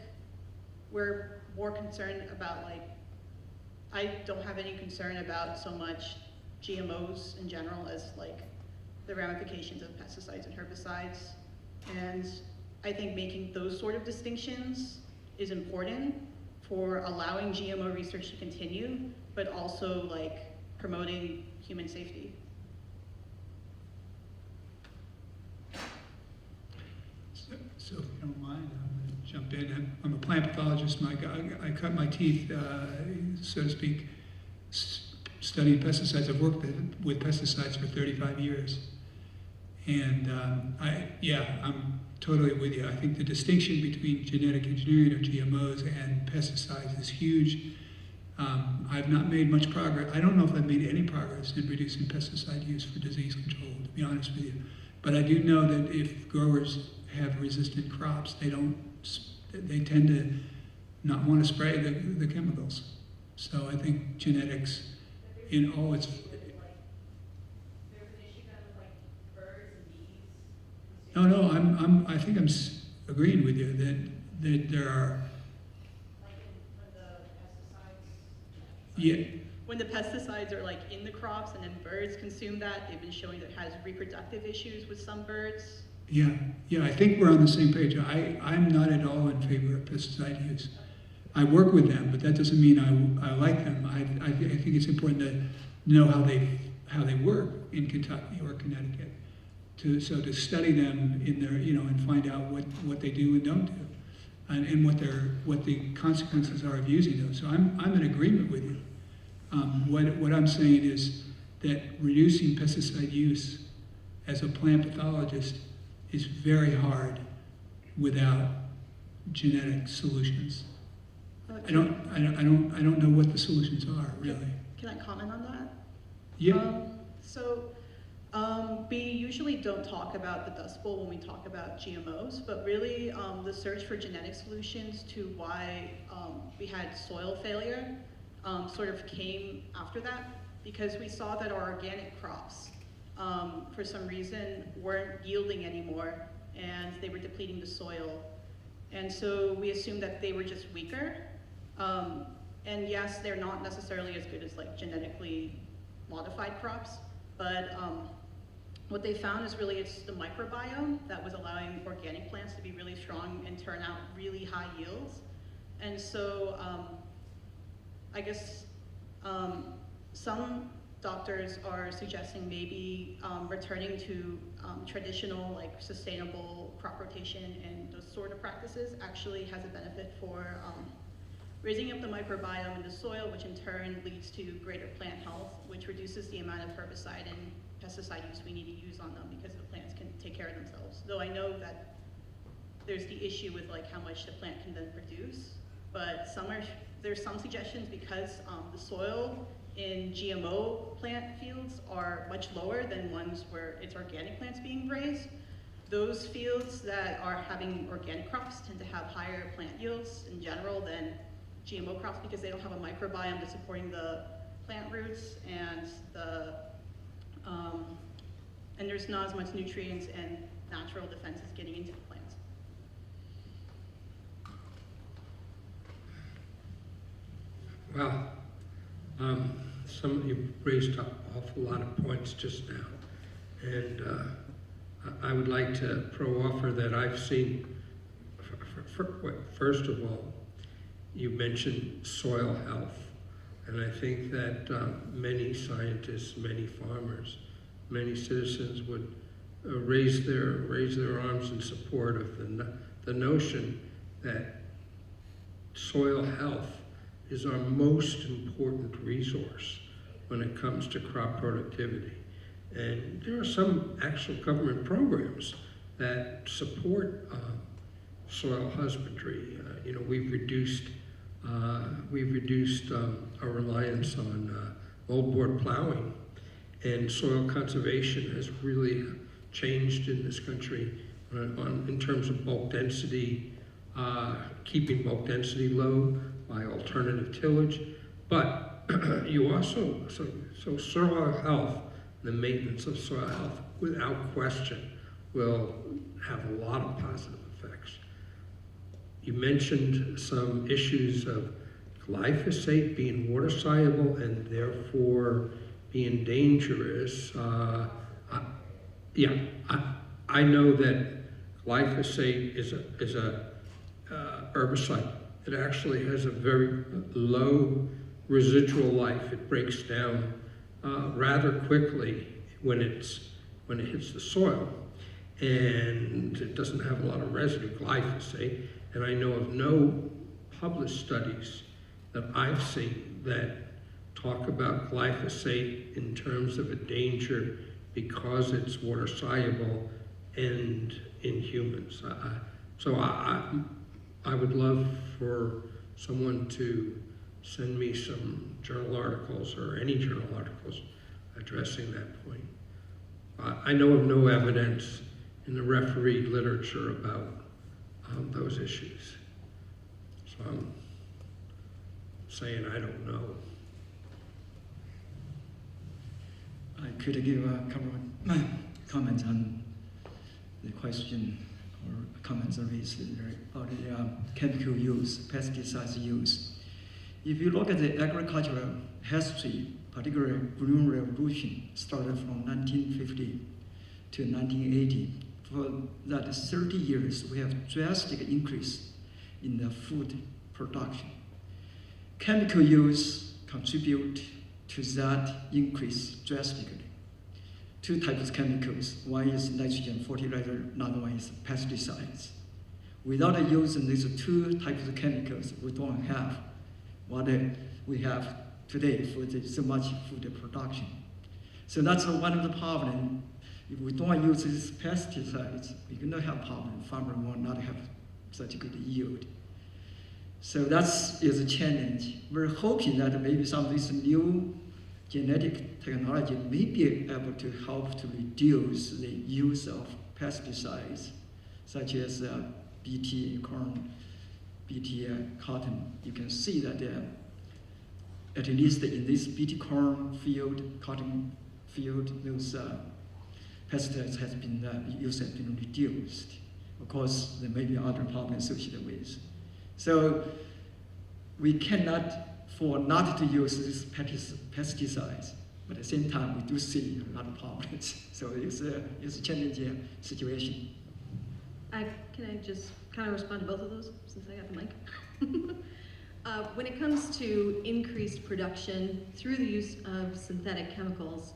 we're more concerned about, like, I don't have any concern about so much GMOs in general as like the ramifications of pesticides and herbicides. And I think making those sort of distinctions is important for allowing GMO research to continue, but also like promoting human safety. So if you don't mind, I'm going to jump in. I'm a plant pathologist. I cut my teeth, so to speak, studying pesticides. I've worked with pesticides for 35 years. And I'm totally with you. I think the distinction between genetic engineering or GMOs and pesticides is huge. I've not made much progress. I don't know if I've made any progress in reducing pesticide use for disease control, to be honest with you. But I do know that if growers have resistant crops, they tend to not want to spray the chemicals. So I think genetics in all its... No, I think I'm agreeing with you that there are... When the pesticides are like in the crops and then birds consume that, they've been showing that it has reproductive issues with some birds. Yeah, I think we're on the same page. I'm not at all in favor of pesticide use. I work with them, but that doesn't mean I like them. I think it's important to know how they work in Kentucky or Connecticut, to study them in their, and find out what they do and don't do, and what the consequences are of using those. So I'm in agreement with you. What I'm saying is that reducing pesticide use as a plant pathologist is very hard without genetic solutions. I don't know what the solutions are, really. Can I comment on that? Yeah. We usually don't talk about the Dust Bowl when we talk about GMOs, but really the search for genetic solutions to why we had soil failure sort of came after that, because we saw that our organic crops for some reason weren't yielding anymore and they were depleting the soil. And so we assumed that they were just weaker. And yes, they're not necessarily as good as like genetically modified crops, but what they found is really it's the microbiome that was allowing organic plants to be really strong and turn out really high yields. And so I guess some doctors are suggesting maybe returning to traditional, like sustainable crop rotation and those sort of practices actually has a benefit for raising up the microbiome in the soil, which in turn leads to greater plant health, which reduces the amount of herbicide and pesticide use we need to use on them because the plants can take care of themselves. Though I know that there's the issue with like how much the plant can then produce, but there's some suggestions because the soil in GMO plant fields are much lower than ones where it's organic plants being raised. Those fields that are having organic crops tend to have higher plant yields in general than GMO crops because they don't have a microbiome that's supporting the plant roots and and there's not as much nutrients and natural defenses getting into the plants. Well, you raised up an awful lot of points just now, and I would like to pro-offer that I've seen, first of all, you mentioned soil health, and I think that many scientists, many farmers, many citizens would raise their arms in support of the notion that soil health is our most important resource when it comes to crop productivity. And there are some actual government programs that support soil husbandry. You know, we've reduced our reliance on moldboard plowing, and soil conservation has really changed in this country in terms of bulk density, keeping bulk density low by alternative tillage. But you also, so soil health, the maintenance of soil health, without question, will have a lot of positive effects. You mentioned some issues of glyphosate being water soluble and therefore being dangerous. I know that glyphosate is a herbicide. It actually has a very low residual life. It breaks down rather quickly when it hits the soil, and it doesn't have a lot of residue, glyphosate. And I know of no published studies that I've seen that talk about glyphosate in terms of a danger because it's water soluble and in humans. So I would love for someone to send me some journal articles or any journal articles addressing that point. I know of no evidence in the refereed literature about those issues. So I'm saying I don't know. I could give a couple of comments on the question or comments raised about the chemical use, pesticides use. If you look at the agricultural history, particularly Green Revolution, started from 1950 to 1980. For that 30 years, we have drastic increase in the food production. Chemical use contribute to that increase drastically. Two types of chemicals. One is nitrogen fertilizer, another one is pesticides. Without using these two types of chemicals, we don't have what we have today for so much food production. So that's one of the problems. If we don't use these pesticides, we're going to have problem. Farmer will not have such a good yield. So that is a challenge. We're hoping that maybe some of this new genetic technology may be able to help to reduce the use of pesticides, such as BT corn, BT cotton. You can see that at least in this BT corn field, cotton field, those pesticides has been use has been reduced. Of course, there may be other problems associated with. So we cannot afford not to use these pesticides, but at the same time, we do see a lot of problems. So it's a challenging situation. Can I just kind of respond to both of those since I got the mic? When it comes to increased production through the use of synthetic chemicals,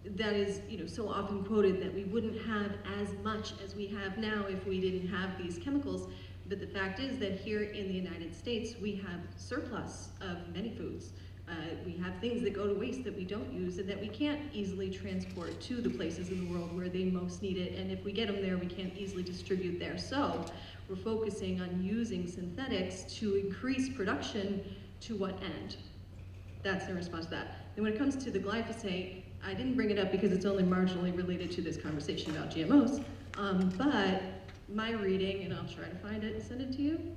that is, so often quoted that we wouldn't have as much as we have now if we didn't have these chemicals. But the fact is that here in the United States, we have surplus of many foods. We have things that go to waste that we don't use and that we can't easily transport to the places in the world where they most need it. And if we get them there, we can't easily distribute there. So we're focusing on using synthetics to increase production. To what end? That's the response to that. And when it comes to the glyphosate, I didn't bring it up because it's only marginally related to this conversation about GMOs, but my reading, and I'll try to find it and send it to you,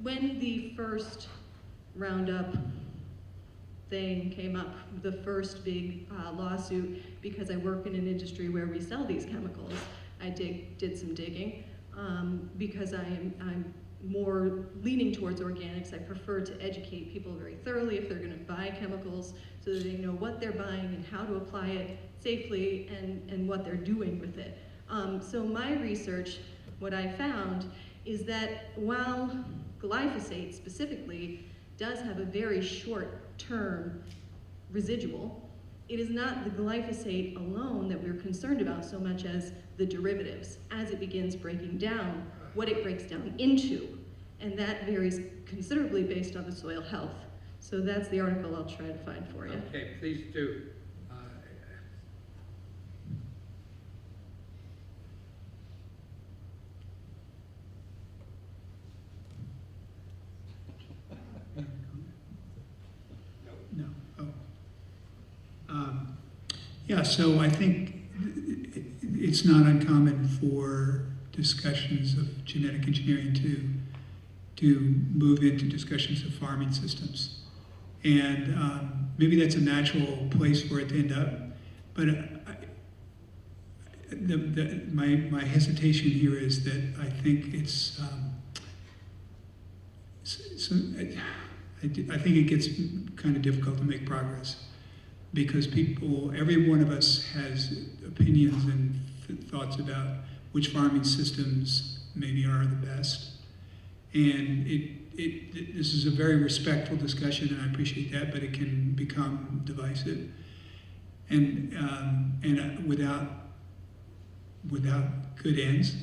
when the first Roundup thing came up, the first big lawsuit, because I work in an industry where we sell these chemicals, I did some digging, because I'm more leaning towards organics. I prefer to educate people very thoroughly if they're going to buy chemicals so that they know what they're buying and how to apply it safely and what they're doing with it. So my research, what I found is that while glyphosate specifically does have a very short-term residual, it is not the glyphosate alone that we're concerned about so much as the derivatives as it begins breaking down, what it breaks down into. And that varies considerably based on the soil health. So that's the article I'll try to find for you. Okay, please do. Yeah, so I think it's not uncommon for discussions of genetic engineering to move into discussions of farming systems. And maybe that's a natural place for it to end up. But my hesitation here is that I think it's, I think it gets kind of difficult to make progress because every one of us has opinions and thoughts about which farming systems maybe are the best. And this is a very respectful discussion, and I appreciate that, but it can become divisive and without good ends.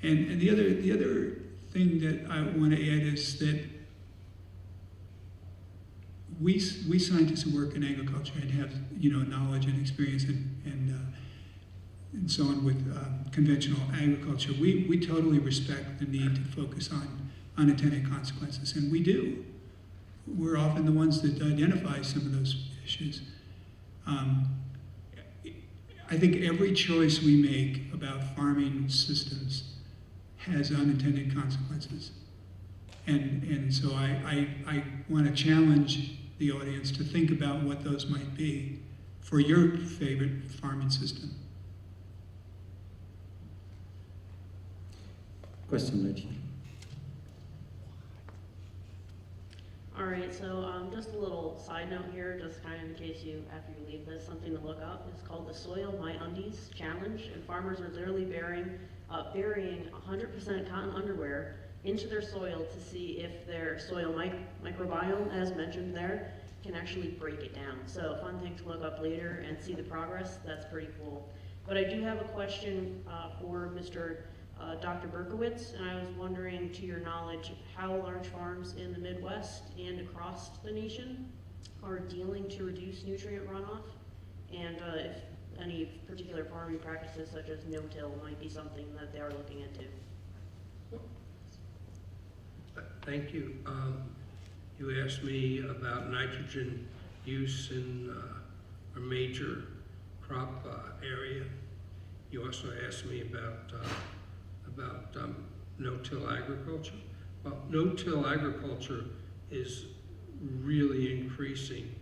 And the other thing that I want to add is that we scientists who work in agriculture and have knowledge and experience and so on with conventional agriculture, we totally respect the need to focus on unintended consequences, and we do. We're often the ones that identify some of those issues. I think every choice we make about farming systems has unintended consequences. And so I want to challenge the audience to think about what those might be for your favorite farming system. Question right here. All right, so just a little side note here, just kind of in case after you leave this, something to look up. It's called the Soil My Undies Challenge, and farmers are literally burying 100% cotton underwear into their soil to see if their soil microbiome, as mentioned there, can actually break it down. So fun thing to look up later and see the progress. That's pretty cool. But I do have a question for Mr. Dr. Berkowitz, and I was wondering, to your knowledge, how large farms in the Midwest and across the nation are dealing to reduce nutrient runoff, and if any particular farming practices such as no-till might be something that they are looking into. Thank you. You asked me about nitrogen use in a major crop area. You also asked me about no-till agriculture. Well, no-till agriculture is really increasing.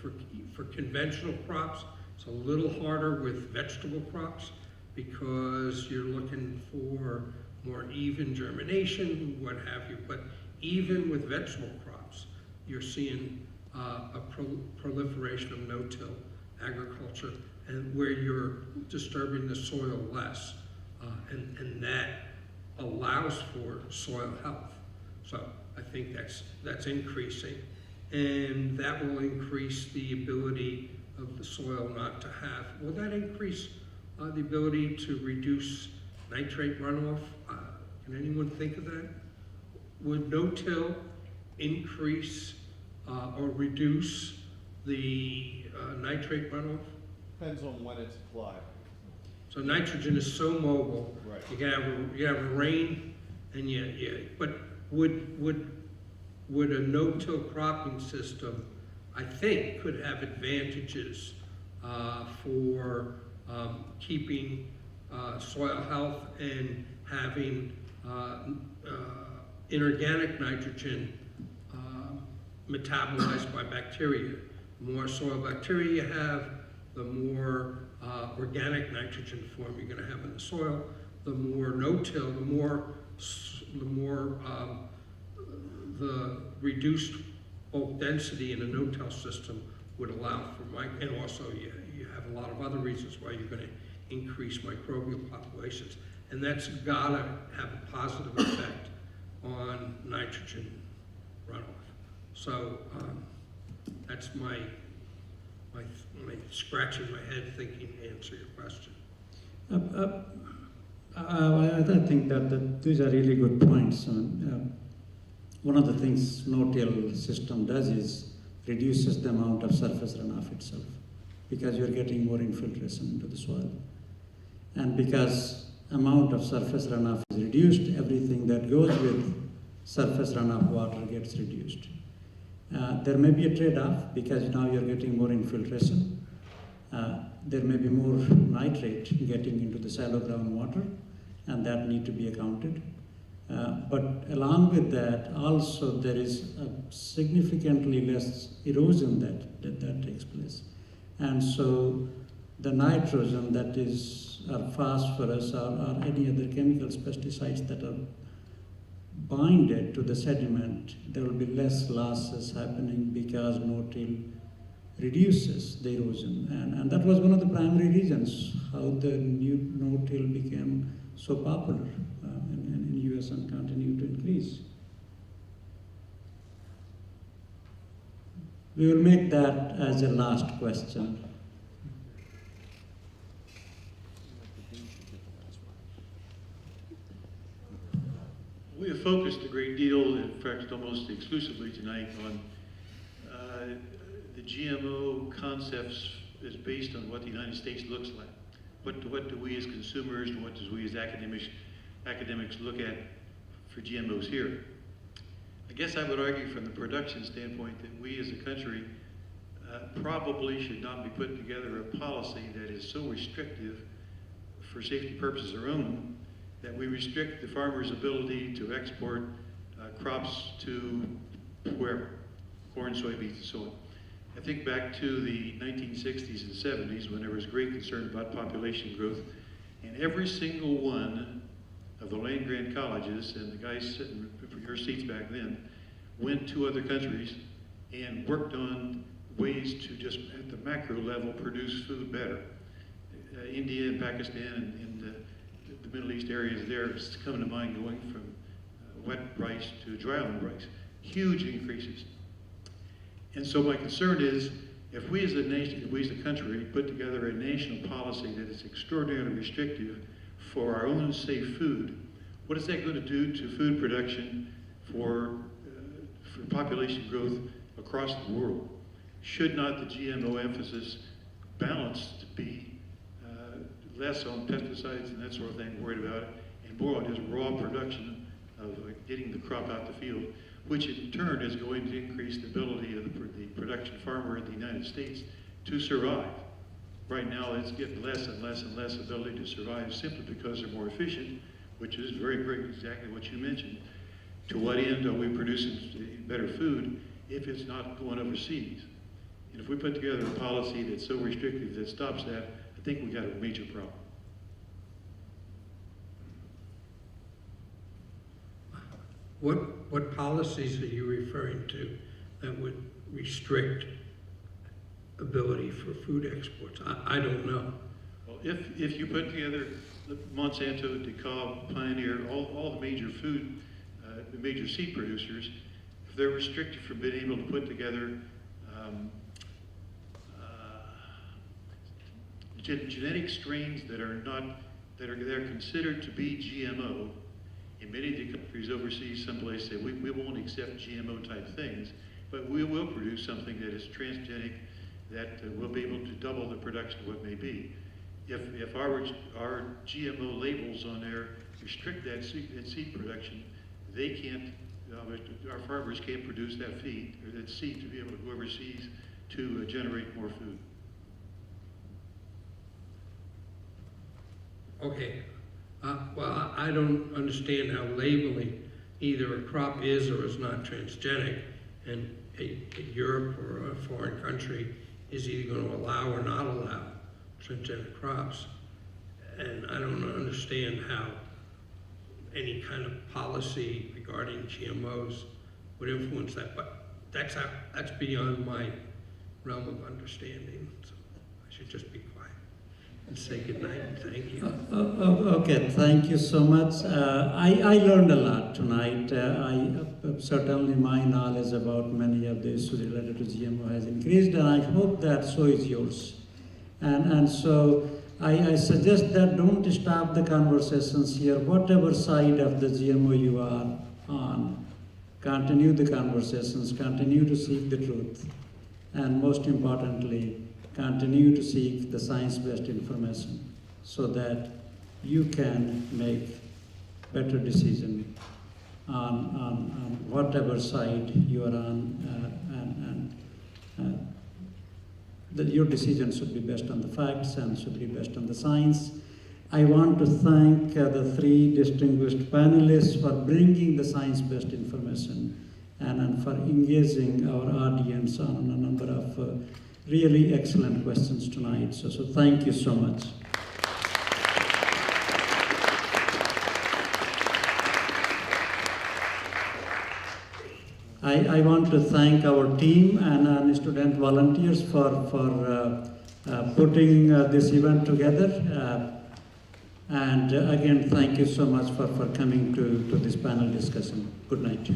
For conventional crops, it's a little harder with vegetable crops because you're looking for more even germination, what have you. But even with vegetable crops, you're seeing a proliferation of no-till agriculture, and where you're disturbing the soil less. And that allows for soil health. So I think that's increasing. And that will increase the ability of the soil not to have, will that increase the ability to reduce nitrate runoff? Can anyone think of that? Would no-till increase or reduce the nitrate runoff? Depends on when it's applied. So nitrogen is so mobile. Right. You have a rain, and but would a no-till cropping system, I think, could have advantages for keeping soil health and having inorganic nitrogen metabolized by bacteria. The more soil bacteria you have, the more organic nitrogen form you're going to have in the soil. The more no-till, the reduced bulk density in a no-till system would allow for and also you have a lot of other reasons why you're going to increase microbial populations, and that's got to have a positive effect on nitrogen runoff. So that's my scratching my head thinking to answer your question. I think that these are really good points. One of the things no-till system does is reduces the amount of surface runoff itself, because you're getting more infiltration into the soil. And because amount of surface runoff is reduced, everything that goes with surface runoff water gets reduced. There may be a trade-off because now you're getting more infiltration, there may be more nitrate getting into the shallow groundwater, and that need to be accounted. But along with that, also there is a significantly less erosion that takes place. And so the nitrogen that is, or phosphorus, or any other chemicals, pesticides that are binded to the sediment, there will be less losses happening because no-till reduces the erosion. And that was one of the primary reasons how the new no-till became so popular in US and continue to increase. We will make that as a last question. We have focused a great deal, in fact almost exclusively tonight, on the GMO concepts is based on what the United States looks like. What do we as consumers and what do we as academics look at for GMOs here? I guess I would argue from the production standpoint that we as a country probably should not be putting together a policy that is so restrictive for safety purposes alone that we restrict the farmer's ability to export crops to wherever, corn, soybeans, and so on. I think back to the 1960s and 70s when there was great concern about population growth, and every single one of the land-grant colleges, and the guys sitting for your seats back then, went to other countries and worked on ways to just, at the macro level, produce food better. India and Pakistan and the Middle East areas there is coming to mind, going from wet rice to dryland rice. Huge increases. And so my concern is, if we as a nation, if we as a country put together a national policy that is extraordinarily restrictive for our own safe food, what is that going to do to food production for population growth across the world? Should not the GMO emphasis balance to be less on pesticides and that sort of thing, worried about it, and more on just raw production of getting the crop out the field, which in turn is going to increase the ability of the production farmer in the United States to survive. Right now, it's getting less and less and less ability to survive simply because they're more efficient, which is very, very exactly what you mentioned. To what end are we producing better food if it's not going overseas? And if we put together a policy that's so restrictive that stops that, I think we got a major problem. What policies are you referring to that would restrict ability for food exports? I don't know. Well, if you put together Monsanto, DeKalb, Pioneer, all the major food, the major seed producers, if they're restricted from being able to put together genetic strains that are considered to be GMO, in many of the countries overseas, someplace say we won't accept GMO type things, but we will produce something that is transgenic that will be able to double the production of what may be. If our GMO labels on there restrict that seed production, they can't, our farmers can't produce that feed or that seed to be able to go overseas to generate more food. Okay. Well, I don't understand how labeling either a crop is or is not transgenic, and Europe or a foreign country is either going to allow or not allow transgenic crops. And I don't understand how any kind of policy regarding GMOs would influence that, but that's beyond my realm of understanding, so I should just be quiet and say goodnight and thank you. Okay, thank you so much. I learned a lot tonight. Certainly my knowledge about many of the issues related to GMO has increased, and I hope that so is yours. And so I suggest that don't stop the conversations here. Whatever side of the GMO you are on, continue the conversations, continue to seek the truth, and most importantly, continue to seek the science-based information so that you can make better decisions on whatever side you are on. that your decision should be based on the facts and should be based on the science. I want to thank the three distinguished panelists for bringing the science-based information and for engaging our audience on a number of really excellent questions tonight. So thank you so much. I want to thank our team and student volunteers for putting this event together. And again, thank you so much for coming to this panel discussion. Good night.